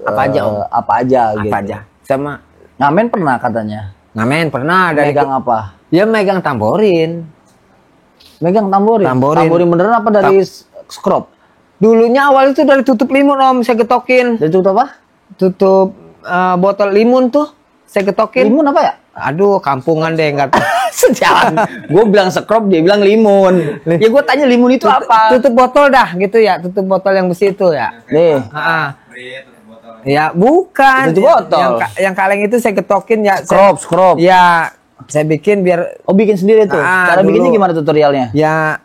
Apa aja, Om? Apa aja gitu. Apa aja? Sama Ngamen pernah katanya. ngamen pernah dari Megang apa? ya megang tamborin. Megang tamborin. Tamborin. Beneran apa dari scrub? Dulunya awal itu dari tutup limun Om, saya getokin. Dari tutup apa? Tutup botol limun tuh, saya getokin. Limun apa ya? Aduh, kampungan deh enggak. Sejalan. Gue bilang scrub, dia bilang limun. Ya gue tanya limun itu apa? Tutup botol dah gitu ya, tutup botol yang besi itu ya. Nih. Ya bukan. Tutup botol. Yang kaleng itu saya getokin ya. Scrub. Ya, saya bikin biar Oh, bikin sendiri tuh. Cara dulu. bikinnya gimana tutorialnya? ya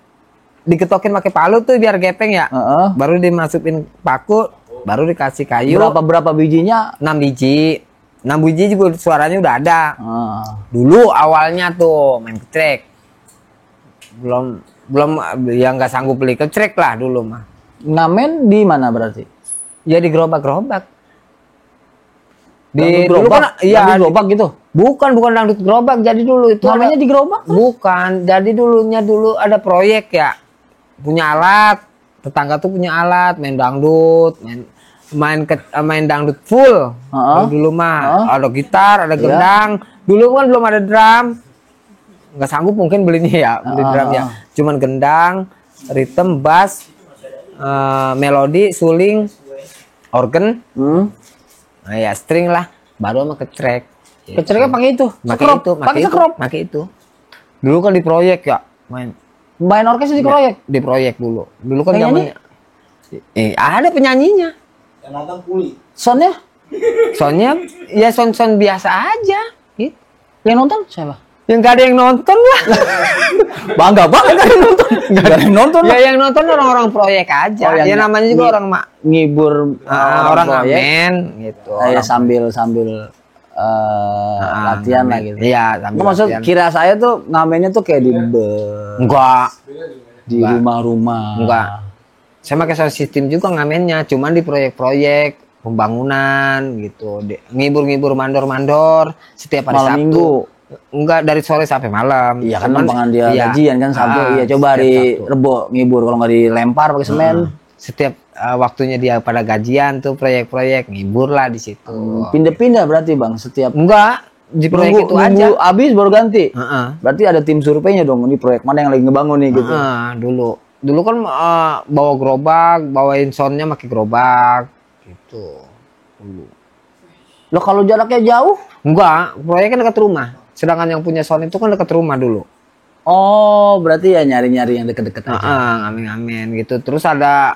digetokin pakai palu tuh biar gepeng ya. Heeh. Baru dimasukin paku, baru dikasih kayu. Berapa bijinya? 6 biji. 6 biji juga suaranya udah ada. Ah. Dulu awalnya tuh main kecrek. Belum ya nggak sanggup beli kecrek lah dulu mah. Ngamen di mana berarti? Ya di gerobak-gerobak. Dangdut Dulu gerobak? kan iya Dangdut gerobak gitu? bukan dangdut gerobak, jadi dulu itu Namanya di gerobak? bukan, jadi dulu ada proyek ya, punya alat, tetangga tuh punya alat main dangdut, main dangdut full. Dulu mah ada gitar, ada gendang. Dulu kan belum ada drum, nggak sanggup mungkin belinya ya, beli drum ya, cuman gendang, rhythm, bass, melodi, suling, organ, nah ya string lah, baru sama kecrek. Kecreknya pakai itu. Pakai itu. Dulu kan di proyek ya, Main orkes di proyek. di proyek dulu. Dulu kan Penyanyi? zamannya. Ada penyanyinya. Yang nonton kuli. Soundnya? Soundnya ya sound biasa aja. Gitu. Yang nonton siapa? Yang gak ada yang nonton lah. Bangga banget gak ada yang nonton. Gak ada yang nonton. Ya yang nonton orang-orang proyek aja. Oh, yang ya namanya juga orang ngibur orang proyek. amen gitu. Ya, sambil latihan lah gitu. Iya, sambil Maksud latihan. kira saya tuh ngamennya tuh kayak Enggak. di rumah-rumah. Enggak. Saya pakai sound system juga ngamennya, cuman di proyek-proyek pembangunan gitu. Ngibur-ngibur mandor-mandor setiap hari Malam Sabtu. Minggu. Enggak, dari sore sampai malam. Iya kan Cuman, lempangan dia iya. gajian kan Sabtu. Iya coba setiap hari Sabtu. Rebo ngibur kalau nggak dilempar pakai semen. Setiap waktunya dia pada gajian tuh proyek-proyek ngibur lah di situ. Pindah-pindah berarti Bang setiap Enggak, di proyek itu aja. nunggu habis baru ganti. Heeh. Berarti ada tim surveinya dong, ini proyek mana yang lagi ngebangun nih gitu. Dulu kan bawa gerobak, bawain soundnya pakai gerobak gitu. Loh kalau jaraknya jauh? Enggak, proyek kan dekat rumah. Sedangkan yang punya sound itu kan dekat rumah dulu. Oh, berarti ya nyari-nyari yang deket-deket aja. Amin gitu. Terus ada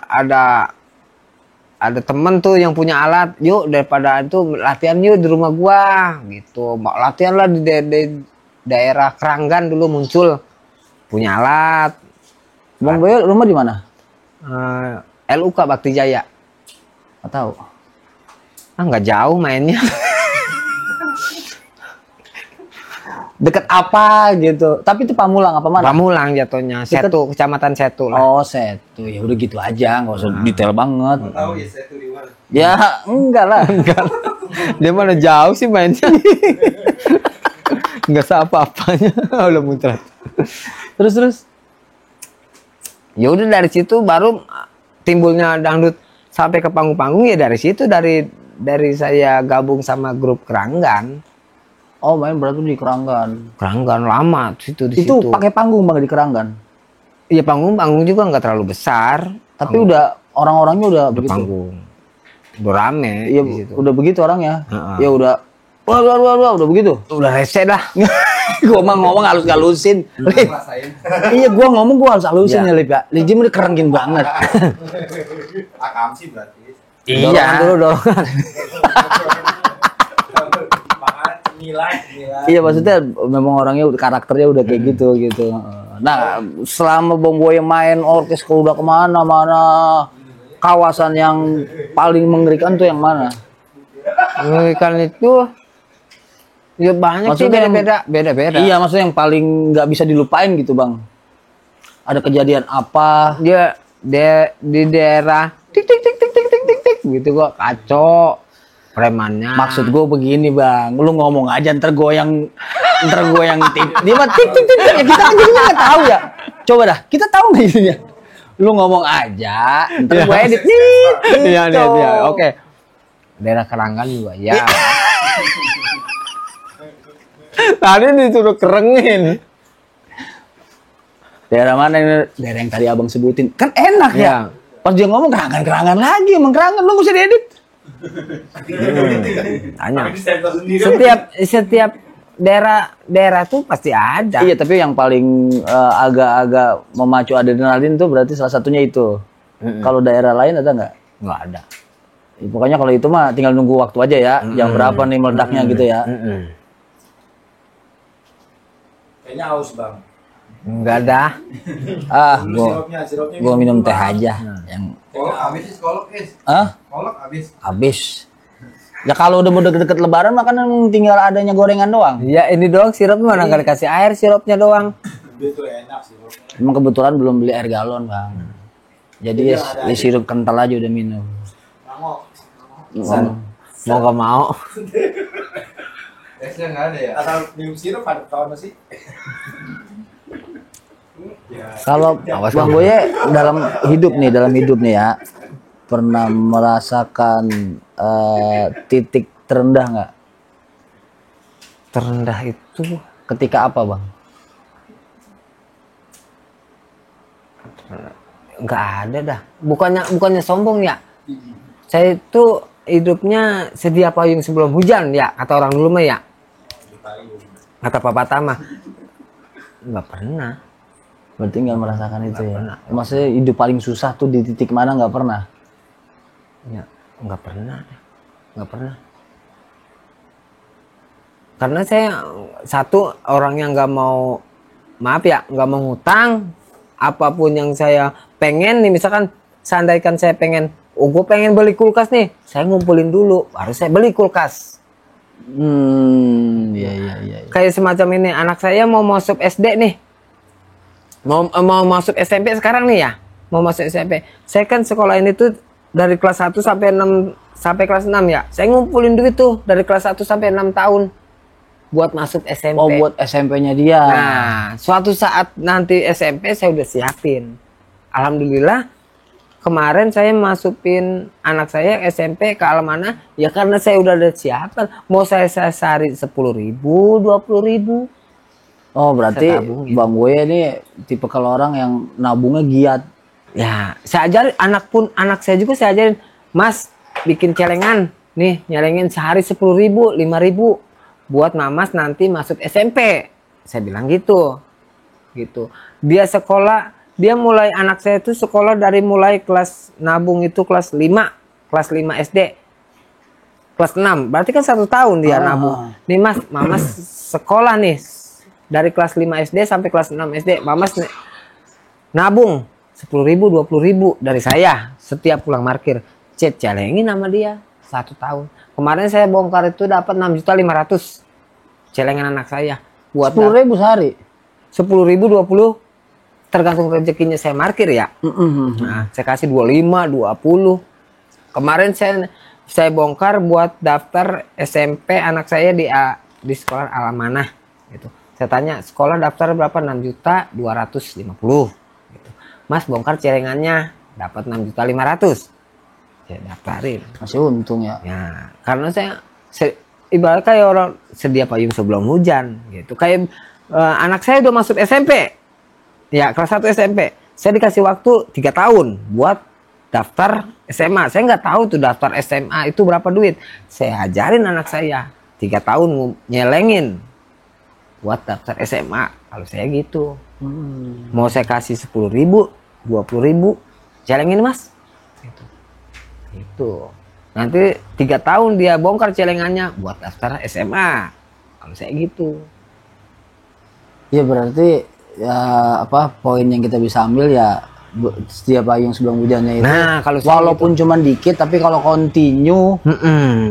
temen tuh yang punya alat. Yuk daripada itu latihan yuk di rumah gua gitu. Latihan lah di daerah Keranggan dulu muncul punya alat. Bang Boy rumah di mana? LUK Bakti Jaya. Nggak tahu. Nggak jauh mainnya. Deket apa gitu. Tapi itu Pamulang apa mana? Pamulang jatuhnya. Setu, Kecamatan Setu lah. Oh, Setu. Ya udah gitu aja, nggak usah detail banget. Tahu ya saya tuh di mana. Ya, enggak lah. Dia mana jauh sih mainnya. Nggak apa-apanya. Udah muncrat. Terus. Ya udah dari situ baru timbulnya dangdut sampai ke panggung-panggung ya dari situ dari saya gabung sama grup Keranggan. Oh, main berarti di Keranggan. Keranggan lama di Itu situ. pakai panggung Bang di Keranggan. Iya panggung juga nggak terlalu besar. Tapi udah orang-orangnya udah Udah begitu. panggung. Udah rame Iya, di situ. udah begitu orangnya. Heeh. Ya udah wah, udah begitu. Udah rese dah. Gua mah ngomong halus-halusin. Lip. Iya, gua ngomong gua halus-halusin ya, Lip ya. Lip Jim udah kerengin banget. Akam sih berarti. Dorongan dulu, dorongan. Makanya nilai. Iya, maksudnya memang orangnya karakternya udah kayak gitu. Nah, selama Bang Boy main orkes kalau udah kemana-mana, kawasan yang paling mengerikan tuh yang mana? Mengerikan itu ya banyak sih, Maksudnya yang- beda-beda. Iya, maksudnya yang paling nggak bisa dilupain gitu, Bang. Ada kejadian apa? Dia di daerah tik tik tik tik tik tik tik tik gitu kok kacau premannya. Maksud gue begini, Bang, lu ngomong aja ntar gue yang tip. Dia mah tik tik tik tik. Ya, kita kan jadinya nggak tahu ya. Coba dah, kita tahu nggak itunya? Lu ngomong aja, ntar gue edit nih. Iya, oke. Daerah Keranggan juga ya. Tadi disuruh kerengin. Daerah mana ini? Daerah yang tadi abang sebutin. Kan enak ya. Iya. Pas dia ngomong kerangan lagi, emang kerangan lu nggak usah diedit. Tanya. Tapi disensor sendiri. Setiap daerah tuh pasti ada. Iya, tapi yang paling agak-agak memacu adrenalin tuh berarti salah satunya itu. Kalau daerah lain ada nggak? Nggak ada. Ya, pokoknya kalau itu mah tinggal nunggu waktu aja ya. Jam berapa nih meledaknya gitu ya. Kayaknya haus bang. Nggak ada. Sirupnya Gua minum teh aja. Yang Kolok habis sih kolok is. Kolok habis. habis. Ya kalau udah mau deket-deket lebaran mah kan tinggal adanya gorengan doang. Ya ini doang sirupnya mana nggak dikasih air, sirupnya doang. Itu enak sirupnya. Emang kebetulan belum beli air galon, Bang. Jadi ya sirup kental aja udah minum. Mau nggak mau. Esnya nggak ada ya? Asal minum sirup ada tahun masih. Kalau Bang Boye dalam hidup nih ya, pernah merasakan titik terendah nggak? Terendah itu Ketika apa, Bang? nggak ada dah. Bukannya sombong ya. Saya itu hidupnya sedia payung sebelum hujan ya, kata orang dulu mah ya. Kata Papa Tama. Nggak pernah. Berarti nggak merasakan itu ya? pernah. Maksudnya hidup paling susah tuh di titik mana nggak pernah? Ya, nggak pernah. Nggak pernah. Karena saya satu orang yang nggak mau, maaf ya, nggak mau ngutang. Apapun yang saya pengen nih, misalkan seandainya saya pengen, gue pengen beli kulkas nih, saya ngumpulin dulu, baru saya beli kulkas. Iya. Kayak semacam ini, anak saya mau masuk SD nih, mau masuk SMP sekarang nih ya, mau masuk SMP. Saya kan sekolah ini tuh dari kelas 1 sampai 6 sampai kelas 6 ya. Saya ngumpulin duit tuh dari kelas 1 sampai 6 tahun buat masuk SMP. Oh, buat SMP-nya dia. Nah, suatu saat nanti SMP saya udah siapin. Alhamdulillah kemarin saya masukin anak saya SMP ke Alamana ya karena saya udah ada siapan. Mau saya cari 10.000, 20.000. Oh, berarti Saya tabungin. Bang Boye ini tipe kalau orang yang nabungnya giat. Ya, saya ajarin anak saya juga saya ajarin, Mas, bikin celengan. Nih, nyelengin sehari 10.000, 5.000 buat Mamas nanti masuk SMP. Saya bilang gitu. Gitu. Dia sekolah, dia mulai anak saya itu sekolah dari mulai kelas nabung itu kelas 5 SD. Kelas 6. Berarti kan 1 tahun dia nabung. Nih, Mas, Mamas sekolah nih dari kelas 5 SD sampai kelas 6 SD. Mamas nabung 10.000, 20.000 dari saya setiap pulang parkir. Celengin sama dia 1 tahun. Kemarin saya bongkar itu dapat 6.500.000 celengan anak saya buat 10.000 sehari. 10.000, 20 tergantung rezekinya saya parkir ya. Nah, saya kasih 25, 20. Kemarin saya bongkar buat daftar SMP anak saya di sekolah Alamana gitu. Saya tanya, sekolah daftar berapa? 6.250.000 gitu. Mas, bongkar celengannya dapat 6.500.000. Saya daftarin. Masih untung ya. Ya, karena saya ibarat kayak orang sedia payung sebelum hujan gitu. Kayak anak saya udah masuk SMP. Ya, kelas 1 SMP. Saya dikasih waktu 3 tahun buat daftar SMA. Saya nggak tahu tuh daftar SMA itu berapa duit. Saya ajarin anak saya 3 tahun nyelengin buat daftar SMA. Kalau saya gitu, mau saya kasih 10.000, 20.000, celengin mas. Itu. Nanti 3 tahun dia bongkar celengannya buat daftar SMA. Kalau saya gitu. Ya berarti ya apa poin yang kita bisa ambil ya setiap payung sebelum hujannya itu. Nah, kalau saya walaupun cuman dikit tapi kalau continue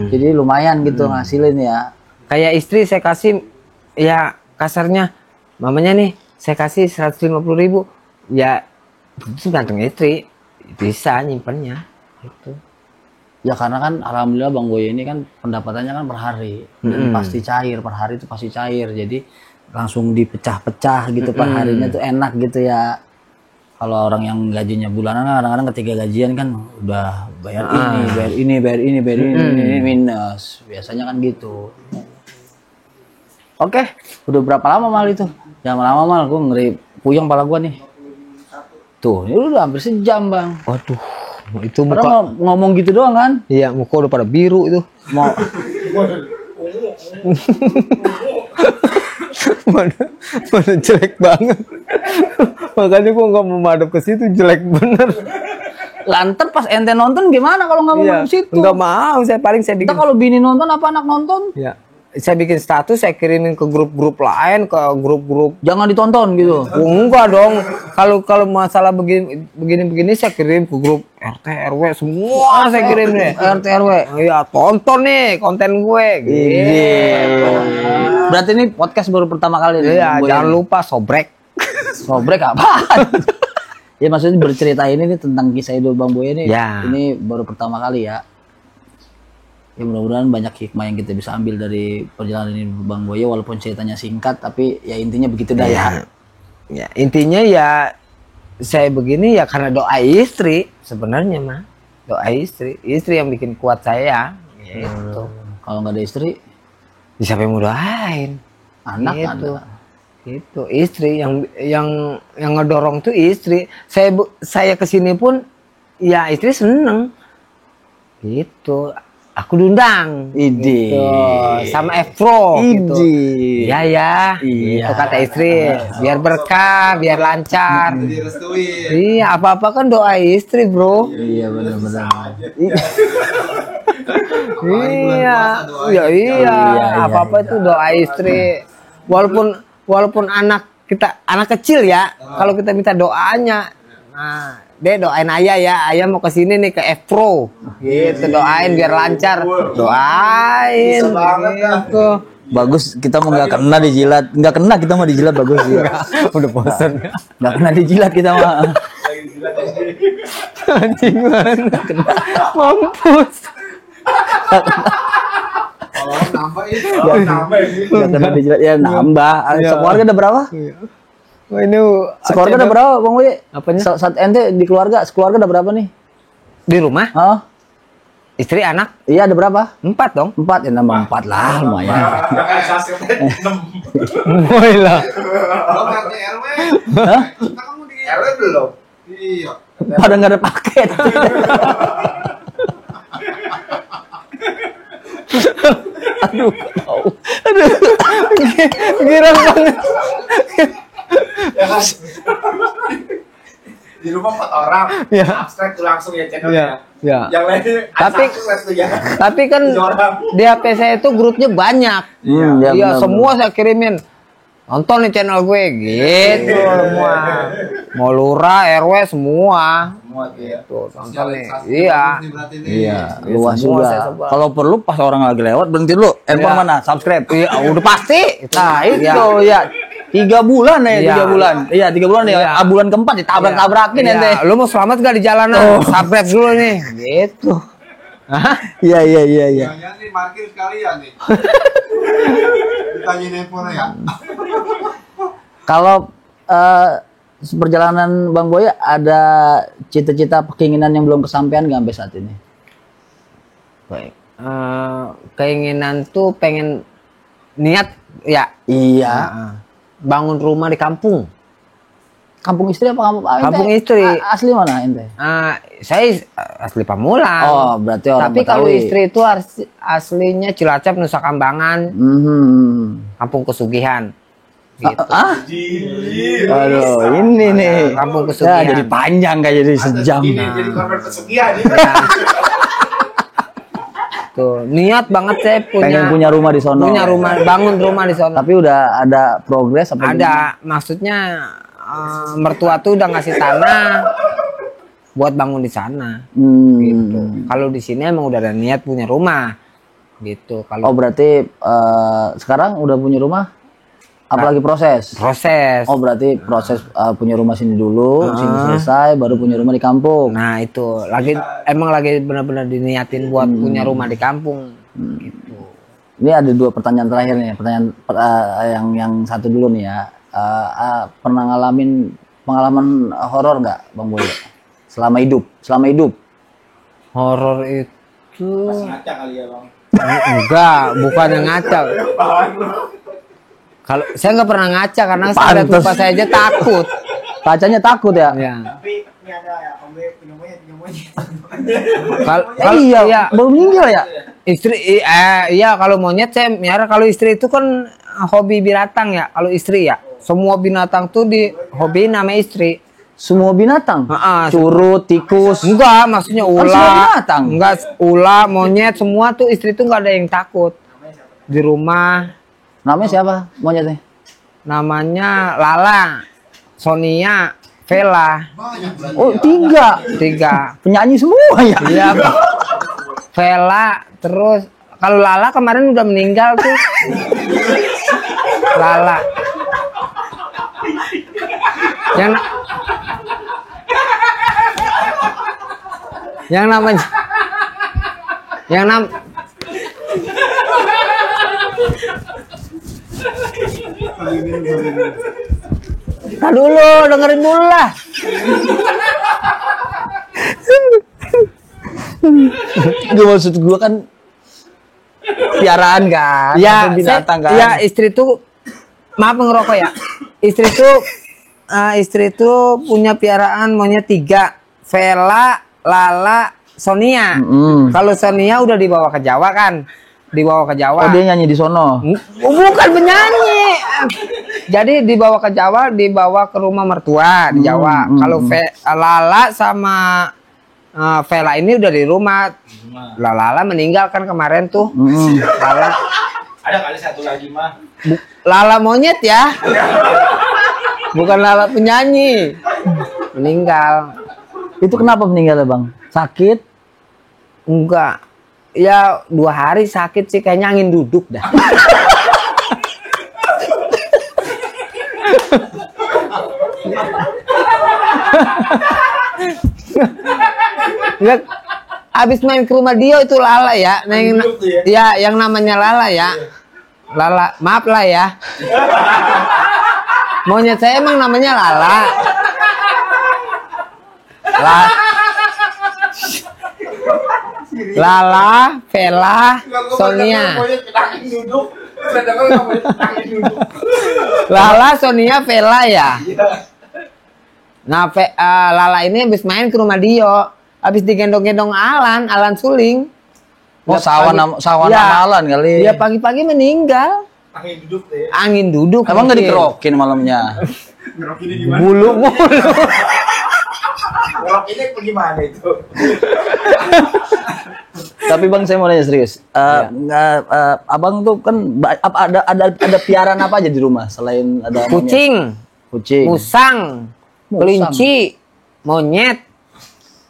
jadi lumayan gitu ngasilin ya. Kayak istri saya kasih ya kasarnya mamanya nih saya kasih 150.000 ya itu gantung istri bisa nyimpennya gitu. Ya karena kan alhamdulillah Bang Boy ini kan pendapatannya kan per hari dan pasti cair, per hari itu pasti cair. Jadi langsung dipecah-pecah gitu per harinya tuh enak gitu ya. Kalau orang yang gajinya bulanan kadang-kadang ketika gajian kan udah bayar ini minus. Biasanya kan gitu. Oke, udah berapa lama Mal itu? Jangan lama Mal, gue ngeri puyeng pala gue nih. Tuh, ini udah hampir sejam Bang. Waduh, itu muka Padahal ngomong gitu doang kan? iya muka udah pada biru itu. Mau mana jelek banget. Makanya gua nggak mau madep ke situ, jelek bener. lantar pas ente nonton gimana kalau nggak mau Iya, masuk situ? nggak mau. Saya bikin. Kita kalau bini nonton apa anak nonton? Ya, saya bikin status, saya kirimin ke grup-grup lain, ke grup-grup. Jangan ditonton gitu. Oh, enggak dong. Kalau masalah begini saya kirim ke grup RT RW semua saya kirim deh. RT RW. Iya, tonton nih konten gue. Gitu. Berarti ini podcast baru pertama kali nih. Iya, Bang Boy jangan ini. lupa sobrek. Sobrek apaan? Ya maksudnya bercerita ini nih tentang kisah hidup Bang Boy ini. Ya. Ini baru pertama kali ya. Ya mudah-mudahan banyak hikmah yang kita bisa ambil dari perjalanan ini Bang Boy walaupun ceritanya singkat tapi ya intinya begitu dah ya. Ya, intinya ya saya begini ya karena doa istri sebenarnya mah. Doa istri yang bikin kuat saya gitu. Kalau nggak ada istri, Siapa yang mau doain? anak Gitu. ada. Itu istri yang ngedorong tuh istri. Saya kesini pun ya istri seneng. Gitu. Aku diundang. Ide. Gitu. Sama Efro gitu. Ide. Iya ya. Iya. Itu kata istri. Biar berkah, biar lancar. Direstuin. Iya, apa-apa kan doa istri, Bro. Iya benar-benar. Iya. Ya iya. Iya, Apa-apa itu doa istri. Walaupun anak kecil ya, kalau kita minta doanya, nah, Dek doain ayah ya, ayah mau kesini nih ke F-Pro, gitu doain biar lancar, doain, Bisa banget, gitu. Bagus kita mau nggak kena dijilat, nggak kena kita mau dijilat bagus ya. Udah bosan, Nggak kena dijilat kita mah. anjing mana, mampus. Kalau nambah itu, nambah ini. Nggak kena dijilat ya nambah. Sekeluarga ada berapa? Wah, ini Sekeluarga ada berapa Bang Boy? Apanya? Saat ente di keluarga, sekeluarga ada berapa nih? di rumah, Oh, istri anak iya ada berapa? 4 dong. 4 ya nambah 4 lah lumayan. Kayak sasetnya 6. Woi lah. Belum RT RW. Hah? Kita kamu di RW belum? Iya. Pada nggak ada paket. Aduh, tahu. Girang banget. Ya kan? Di rumah 4 orang. Iya. Abstrak tuh langsung ya Iya, channelnya. iya. Yang lainnya Tapi- ya. Tapi kan 7 orang. di HP saya itu grupnya banyak. Ya, Iya, benar, semua saya kirimin. Nonton nih channel gue gitu semua. Mau lurah, RW semua. Semua tuh ya. Tuh, nonton nih. Sosialisasi Iya. bagus nih berarti nih. Iya, luas semua saya juga. sebar. Kalau perlu pas orang lagi lewat berhenti dulu. Handphone Iya. mana? Subscribe. Iya, udah pasti. Nah itu Iya. ya 3 bulan ya, Iya. 3 bulan. Iya 3 bulan ya. Iya. Bulan keempat ditabrak-tabrakin Iya. ente. Lu mau selamat gak di jalanan? Subscribe dulu nih. Gitu. Hah? Iya iya iya iya. Jangan-jangan nih parkir sekalian nih. Ditanyain handphone ya. Kalau perjalanan Bang Boy ada cita-cita keinginan yang belum kesampaian nggak sampai saat ini? Baik. Keinginan tuh pengen niat ya Iya. bangun rumah di kampung. kampung istri apa kampung Kampung ente istri. Asli mana ente? Saya asli Pamulang. Oh, berarti orang Tapi kalau Betawi. istri itu aslinya Cilacap, Nusa Kambangan, Kampung Kesugihan. Gitu. Aduh, ini nih. Kampung Ya, Kesugihan. jadi panjang kayak jadi sejam. Ini jadi korban pesugihan ini. Tuh, niat banget saya Pengen punya rumah di sono. punya rumah, bangun rumah di sana. Tapi udah ada progres apa gimana? Ada, maksudnya mertua tuh udah ngasih tanah buat bangun di sana. Gitu. Kalau di sini emang udah ada niat punya rumah. Gitu. Oh, Kalau berarti sekarang udah punya rumah? Apalagi proses? proses. Oh, berarti proses punya rumah sini dulu, sini selesai, baru punya rumah di kampung. Nah, itu emang lagi benar-benar diniatin buat punya rumah di kampung. Gitu. Ini ada 2 pertanyaan terakhir nih. Pertanyaan yang satu dulu nih ya. Pernah ngalamin pengalaman horor nggak, Bang Boyo? Selama hidup. Horor itu Ngaca kali ya bang. enggak, bukan yang ngaca. Kalau saya nggak pernah ngaca karena saya lihat Pantes. muka saya aja takut. Kacanya takut ya? Ya. Tapi ini ada ya, kamu punya monyet. Kalau Iya, baru meninggal ya? istri iya kalau monyet saya miara, kalau istri itu kan hobi binatang ya. Kalau istri ya semua binatang tuh di hobi nama istri. Semua binatang? Heeh. Curut, tikus? Enggak, maksudnya semua ular, binatang. enggak ular, monyet, semua tuh istri tuh nggak ada yang takut. Di rumah Namanya siapa monyetnya? namanya Lala, Sonia, Vela, Oh, 3. Penyanyi semua ya? iya Vela, terus kalau Lala kemarin udah meninggal tuh. Lala. Yang namanya Nah dulu, dengerin dulu lah. Gak, maksud gua kan piaraan kan? Ya, Atau binatang kan? ya istri tuh, maaf ngerokok ya. Istri tuh punya piaraan monyet 3. Vela, Lala, Sonia. Kalau Sonia udah dibawa ke Jawa kan? Dibawa ke Jawa. Oh, dia nyanyi di sono? Bukan penyanyi. Jadi dibawa ke Jawa, dibawa ke rumah mertua di Jawa. Kalau Lala sama Vela ini udah di rumah. Lala meninggal kan kemarin tuh. Lala. Ada kali satu lagi mah. Lala monyet ya. Bukan Lala penyanyi. Meninggal. Itu kenapa meninggalnya, Bang? Sakit? Enggak. Ya 2 hari sakit sih, kayaknya angin duduk dah. Nggak, abis main ke rumah Dio itu Lala ya. Ya, yang namanya Lala ya. Lala, maaf lah ya. Monyet saya emang namanya Lala. Lala, Vela, Sonia. Lala, Sonia, Vela ya. Nah, Lala ini habis main ke rumah Dio, habis digendong-gendong Alan Suling. Oh, sawan Ya. Alan kali. Dia pagi-pagi meninggal. Angin duduk deh. Angin duduk. Emang nggak mungkin. dikerokin malamnya? Ngerokinnya di mana? Bulu. Ngerokinnya gimana itu? Tapi Bang, saya mau nanya serius. Abang tuh kan ada piaraan apa aja di rumah selain ada monyet? Kucing, Musang, kelinci, monyet.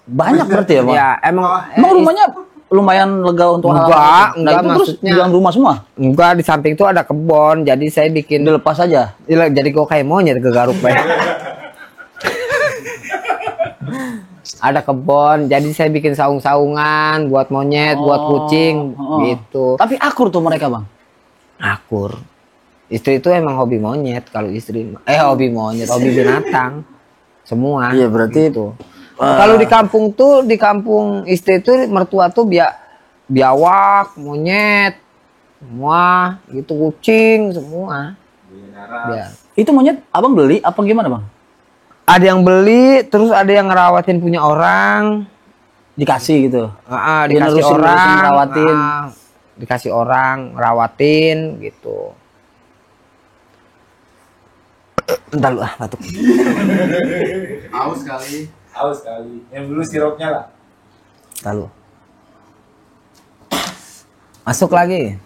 banyak berarti ya, Bang? Ya, emang Rumahnya lumayan lega untuk hal-hal Enggak, itu? enggak, Itu terus maksudnya- di dalam rumah semua? enggak, di samping itu ada kebon, jadi saya bikin Dilepas aja. jadi kok kayak monyet kegaruk banget. Ada kebon, jadi saya bikin saung-saungan buat monyet, buat kucing, gitu. Tapi akur tuh mereka, Bang. Akur. Istri itu emang hobi monyet, kalau istri hobi monyet, hobi binatang. Semua. Iya, berarti gitu. Kalau di kampung istri itu mertua tuh biawak, monyet, semua, gitu, kucing semua. Binara. Ya. itu monyet Abang beli apa gimana, Bang? Ada yang beli, terus ada yang ngerawatin punya orang. Dikasih gitu. Dikasih Nerusin, orang, ngerawatin. dikasih orang, ngerawatin gitu. Bentar lu batuk. Haus kali. Yang dulu sirupnya lah. Bentar lu. Masuk lagi.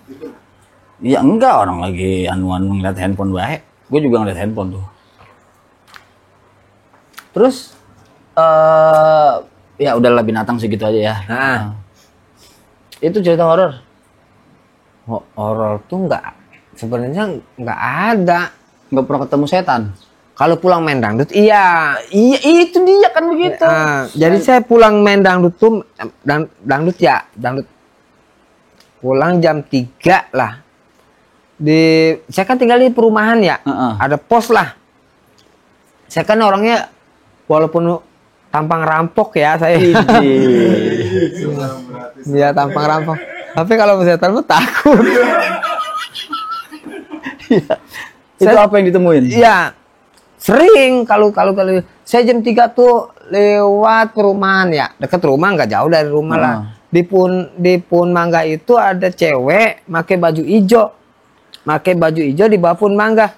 Ya enggak, orang lagi anu-anu ngeliat handphone baik. Gue juga ngeliat handphone tuh. Terus ya udahlah binatang segitu aja ya. Nah, Itu cerita horor. horor tuh sebenarnya nggak ada. Nggak pernah ketemu setan. Kalau pulang main dangdut, iya. Iya, itu dia kan begitu. Jadi saya pulang main dangdut tuh, dangdut. Pulang jam 3 lah. Saya kan tinggal di perumahan ya, ada pos lah. Saya kan orangnya walaupun tampang rampok ya saya. Iya tampang rampok. Tapi kalau setan mah takut. Itu apa yang ditemuin? Iya. Sering kalau saya jam 3 tuh lewat perumahan ya, dekat rumah nggak jauh dari rumah lah. Di Pun Mangga itu ada cewek pakai baju hijau. Pakai baju hijau di bawah Pun Mangga.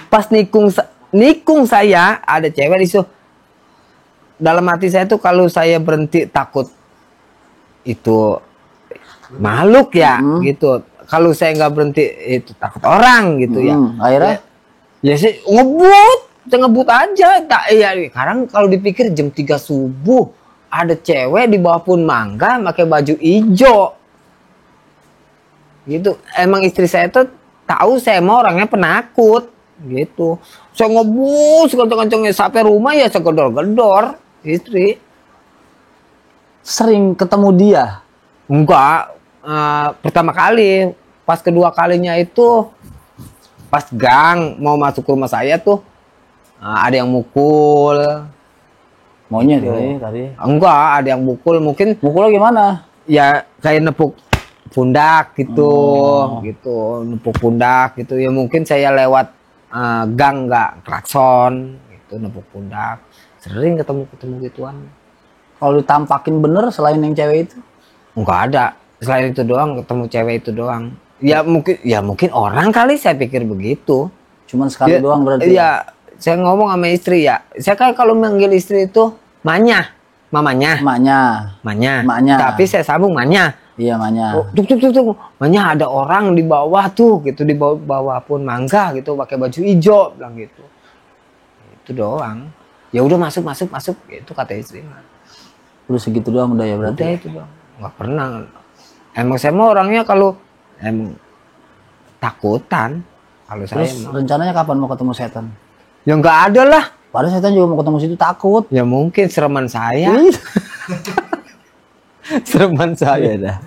Pas nikung saya ada cewek di situ. Dalam hati saya tuh kalau saya berhenti takut itu makhluk ya gitu. Kalau saya nggak berhenti itu takut orang gitu ya. Akhirnya ya saya ngebut aja. Tak ya sekarang kalau dipikir jam 3 subuh ada cewek di bawah Pun Mangga pakai baju hijau. Gitu. Emang istri saya tuh tahu saya mau orangnya penakut gitu. Saya ngebut kenceng-kencengnya sampai rumah ya saya gedor-gedor istri. sering ketemu dia. Enggak, pertama kali. Pas kedua kalinya itu pas gang mau masuk ke rumah saya tuh ada yang mukul. Maunya Gitu. tadi. Enggak, ada yang mukul mungkin Mukulnya gimana? ya kayak nepuk pundak gitu, gitu nepuk pundak gitu ya mungkin saya lewat gang nggak klakson gitu nepuk pundak sering ketemu gituan. Kalau ditampakin bener selain yang cewek itu? Nggak ada selain itu doang ketemu cewek itu doang ya mungkin orang kali saya pikir begitu. Cuman sekali doang berarti. Iya saya ngomong sama istri ya saya kan kalau manggil istri itu mamanya Maknya. tapi saya sambung manya. Iya, Manya. Oh, tuh. Manya ada orang di bawah tuh gitu di bawah Pun Mangga gitu pakai baju hijau bilang gitu. Itu doang. Ya udah masuk itu kata istri. Udah segitu doang udah ya berarti. Udah itu doang. Nggak pernah. Emang saya mau orangnya kalau emang takutan kalau saya Terus rencananya kapan mau ketemu setan? ya nggak ada lah. Padahal setan juga mau ketemu situ takut. Ya mungkin sereman saya. Sereman saya dah.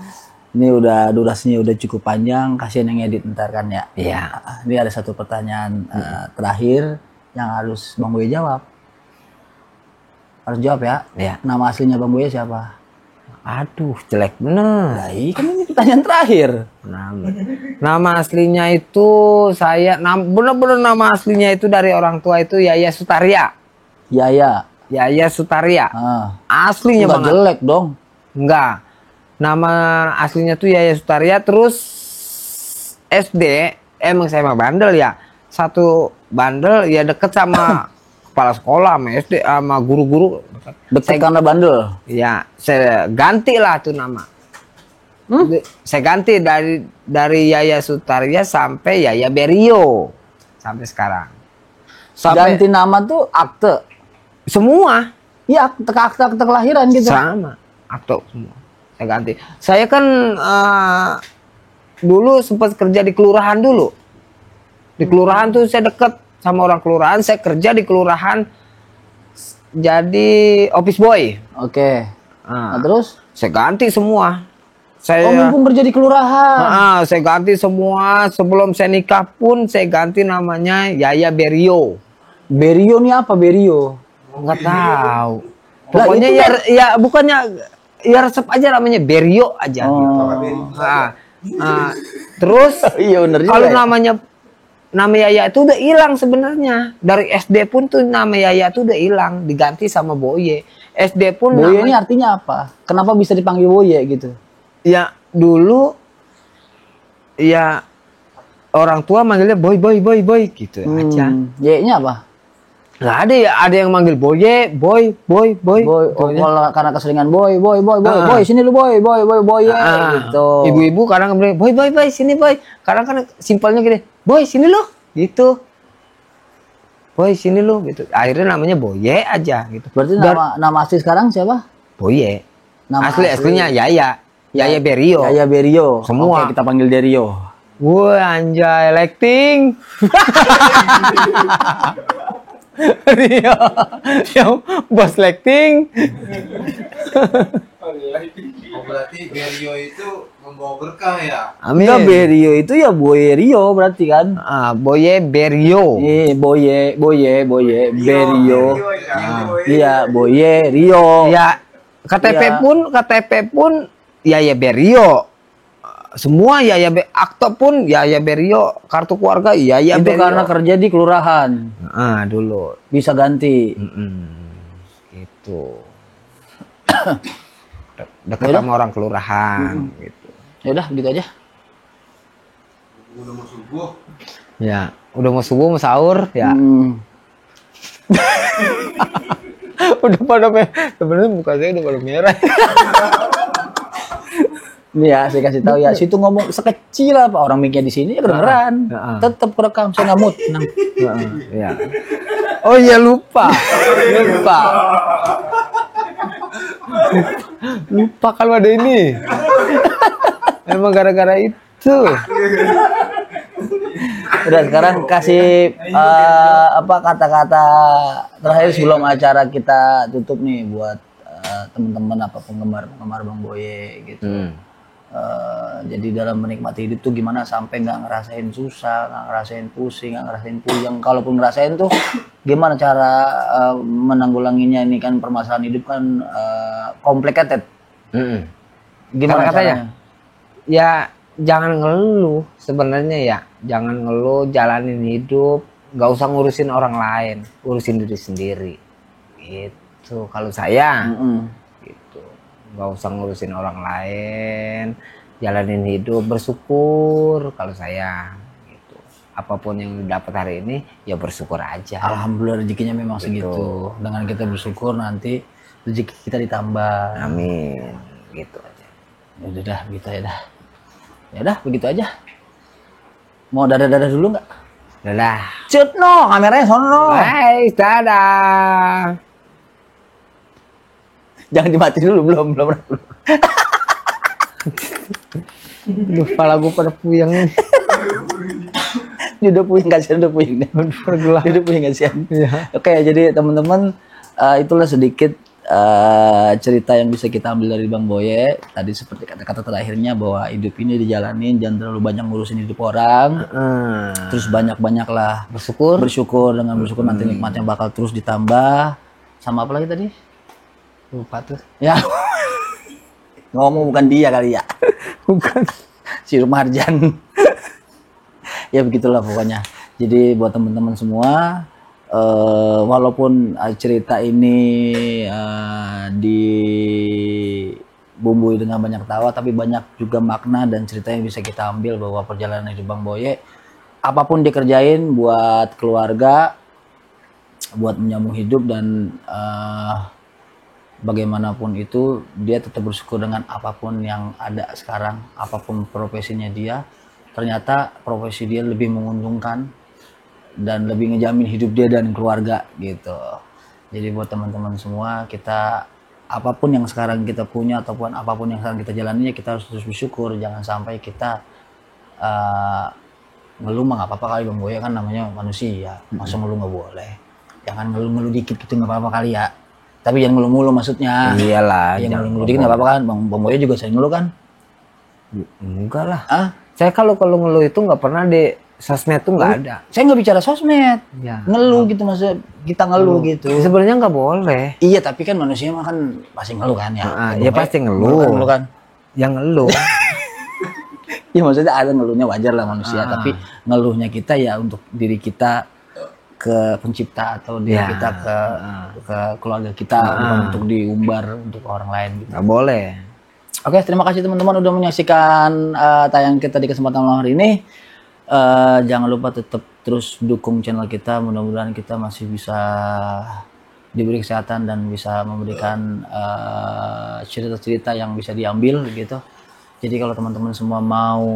Ini udah durasinya udah cukup panjang, kasihan yang edit ntar kan ya. Iya. Ini ada satu pertanyaan terakhir yang harus Bang Boy jawab. Harus jawab ya. Iya. Nama aslinya Bang Boy siapa? Aduh, jelek bener. Nah, kan ini pertanyaan terakhir. Nama aslinya itu saya bener-bener nama aslinya itu dari orang tua itu Yaya Sutaria. Yaya Sutaria. Aslinya Nggak banget. jelek dong. Enggak. Nama aslinya tuh Yaya Sutaria terus SD emang saya mah bandel ya. Satu bandel ya deket sama kepala sekolah sama SD sama guru-guru. Deket karena bandel. Ya, saya ganti lah tuh nama. Saya ganti dari Yaya Sutaria sampai Yaya Berio sampai sekarang. Ganti nama tuh akte. Semua. Iya, akte kelahiran gitu. Sama. Akte semua. Saya ganti. Saya kan dulu sempat kerja di kelurahan dulu. Di kelurahan tuh saya deket sama orang kelurahan. Saya kerja di kelurahan jadi office boy. Oke. Nah, terus? Saya ganti semua. Mumpung kerja di kelurahan. Saya ganti semua. Sebelum saya nikah pun saya ganti namanya Yaya Berio. Berio nih apa Berio? Nggak tahu. Pokoknya ya bukannya ya resep aja namanya Berio aja. Gitu. Terus iya bener juga. Kalau namanya nama Yaya itu udah hilang sebenarnya. Dari SD pun tuh nama Yaya itu udah hilang, diganti sama Boye. SD pun Boye ini artinya apa? Kenapa bisa dipanggil Boye gitu? Ya dulu ya orang tua manggilnya boy gitu aja. Y-nya apa? Nggak ada ya, ada yang manggil boy. Boy. Oh, kalau karena keseringan boy, sini lu boy gitu. Ibu-ibu kadang bilang boy, sini boy. Kadang kan simpelnya gini, boy sini lu, gitu. Boy sini lu, gitu. Akhirnya namanya Boye aja, gitu. Berarti nama asli sekarang siapa? Boye. Nama Aslinya Yaya Berio. Yaya Berio. Semua. Oke, kita panggil Derio. Wah anjay, lighting. Rio, yang bos lighting. Oh, berarti Berio itu membawa berkah ya? Amin. Enggak, Berio itu ya Boye Rio berarti kan? Boye Berio. Boye Berio. ya. Iya, Boye Rio. Ya, KTP pun Yaya Berio. Semua akte pun Yaya Berio, kartu keluarga Yaya Itu Berio. karena kerja di kelurahan. Dulu. Bisa ganti. Gitu. Dekat sama orang kelurahan gitu. Ya udah, gitu aja. Udah mau subuh. Ya, udah mau subuh mau sahur ya. Udah pada sebenarnya muka saya udah pada merah. Ini ya, saya kasih tahu ya, situ ngomong sekecil apa orang mic-nya di sini ya kedengeran. Tetap kerekam, saya nggak mood. Tenang. Ya. Oh iya lupa. Lupa kalau ada ini. Emang gara-gara itu. Udah, sekarang kasih kata-kata terakhir sebelum acara kita tutup nih buat teman-teman apa penggemar Bang Boye gitu. Jadi dalam menikmati hidup tuh gimana sampai nggak ngerasain susah, nggak ngerasain pusing, nggak ngerasain puyeng. Kalaupun ngerasain tuh gimana cara menanggulanginya? Ini kan permasalahan hidup kan complicated. Gimana caranya? Ya jangan ngeluh sebenarnya ya. Jangan ngeluh, jalanin hidup. Nggak usah ngurusin orang lain, urusin diri sendiri. Gitu kalau saya. Gitu. Nggak usah ngurusin orang lain, jalanin hidup, bersyukur kalau saya gitu. Apapun yang dapat hari ini ya bersyukur aja. Alhamdulillah rezekinya memang segitu. Dengan kita bersyukur nanti rezeki kita ditambah. Amin. Gitu aja. Ya udah gitu ya dah. Ya udah begitu aja. Mau dadah-dadah dulu nggak? Dadah. Cut no, kameranya sono. Hai, dadah. Jangan dimatiin dulu, belum. Duh, kepala gue pada puyeng. Ini udah puyeng, kasihan udah puyeng. Udah puyeng kasihan. Iya. Oke, jadi teman-teman itulah sedikit cerita yang bisa kita ambil dari Bang Boye. Tadi seperti kata-kata terakhirnya bahwa hidup ini dijalanin, jangan terlalu banyak ngurusin hidup orang. Terus banyak-banyaklah bersyukur. Dengan bersyukur nanti nikmatnya bakal terus ditambah. Sama apa lagi tadi? Lupa tuh. Ya. Ngomong bukan dia kali ya. Bukan. Si Rumarjan. Ya begitulah pokoknya. Jadi buat teman-teman semua, walaupun cerita ini dibumbui dengan banyak tawa, tapi banyak juga makna dan cerita yang bisa kita ambil bahwa perjalanan hidup Bang Boye, apapun dikerjain buat keluarga, buat menyambung hidup dan bagaimanapun itu dia tetap bersyukur dengan apapun yang ada sekarang, apapun profesinya dia, ternyata profesi dia lebih menguntungkan dan lebih ngejamin hidup dia dan keluarga gitu. Jadi buat teman-teman semua, kita apapun yang sekarang kita punya ataupun apapun yang sekarang kita jalani, kita harus terus bersyukur. Jangan sampai kita ngeluh mah nggak apa-apa kali, Bang Boye kan namanya manusia, masa ngeluh nggak boleh. Jangan ngeluh dikit gitu nggak apa-apa kali ya. Tapi jangan ngeluh mulu maksudnya. Iyalah. Yang ngeluh dikit nggak apa-apa kan. Bang Boye juga sering ngeluh kan? Enggak lah. Saya kalau ngeluh itu nggak pernah di sosmed tuh nggak ada. Saya nggak bicara sosmed. Ya. Ngeluh gitu maksudnya kita ngeluh gitu. Sebenarnya nggak boleh. Iya tapi kan manusia mah kan pasti ngeluh kan ya. Ya pasti ngeluh. Ngeluh kan. Yang ngeluh. Ya maksudnya ada ngeluhnya wajar lah manusia, tapi ngeluhnya kita ya untuk diri kita ke pencipta atau diri kita ke keluarga kita, bukan untuk diumbar untuk orang lain gitu. Nggak boleh. Oke, terima kasih teman-teman udah menyaksikan tayangan kita di kesempatan malam hari ini. Jangan lupa tetap terus dukung channel kita, mudah-mudahan kita masih bisa diberi kesehatan dan bisa memberikan cerita-cerita yang bisa diambil gitu. Jadi kalau teman-teman semua mau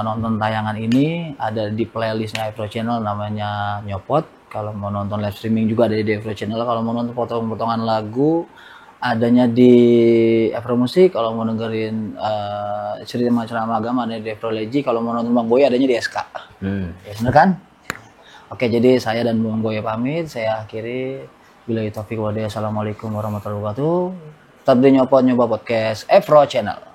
nonton tayangan ini, ada di playlistnya Afro Channel namanya Nyopot. Kalau mau nonton live streaming juga ada di Afro Channel. Kalau mau nonton potongan-potongan lagu adanya di Afro Musik. Kalau mau dengerin cerita macam agama ada di Afro Legi. Kalau mau nonton Bang Boy adanya di SK. Ya bener kan? Oke, jadi saya dan Bang Boy pamit. Saya akhiri. Billahi taufiq wal hidayah. Assalamualaikum warahmatullahi wabarakatuh. Tetap di Nyopot Nyoba Podcast Afro Channel.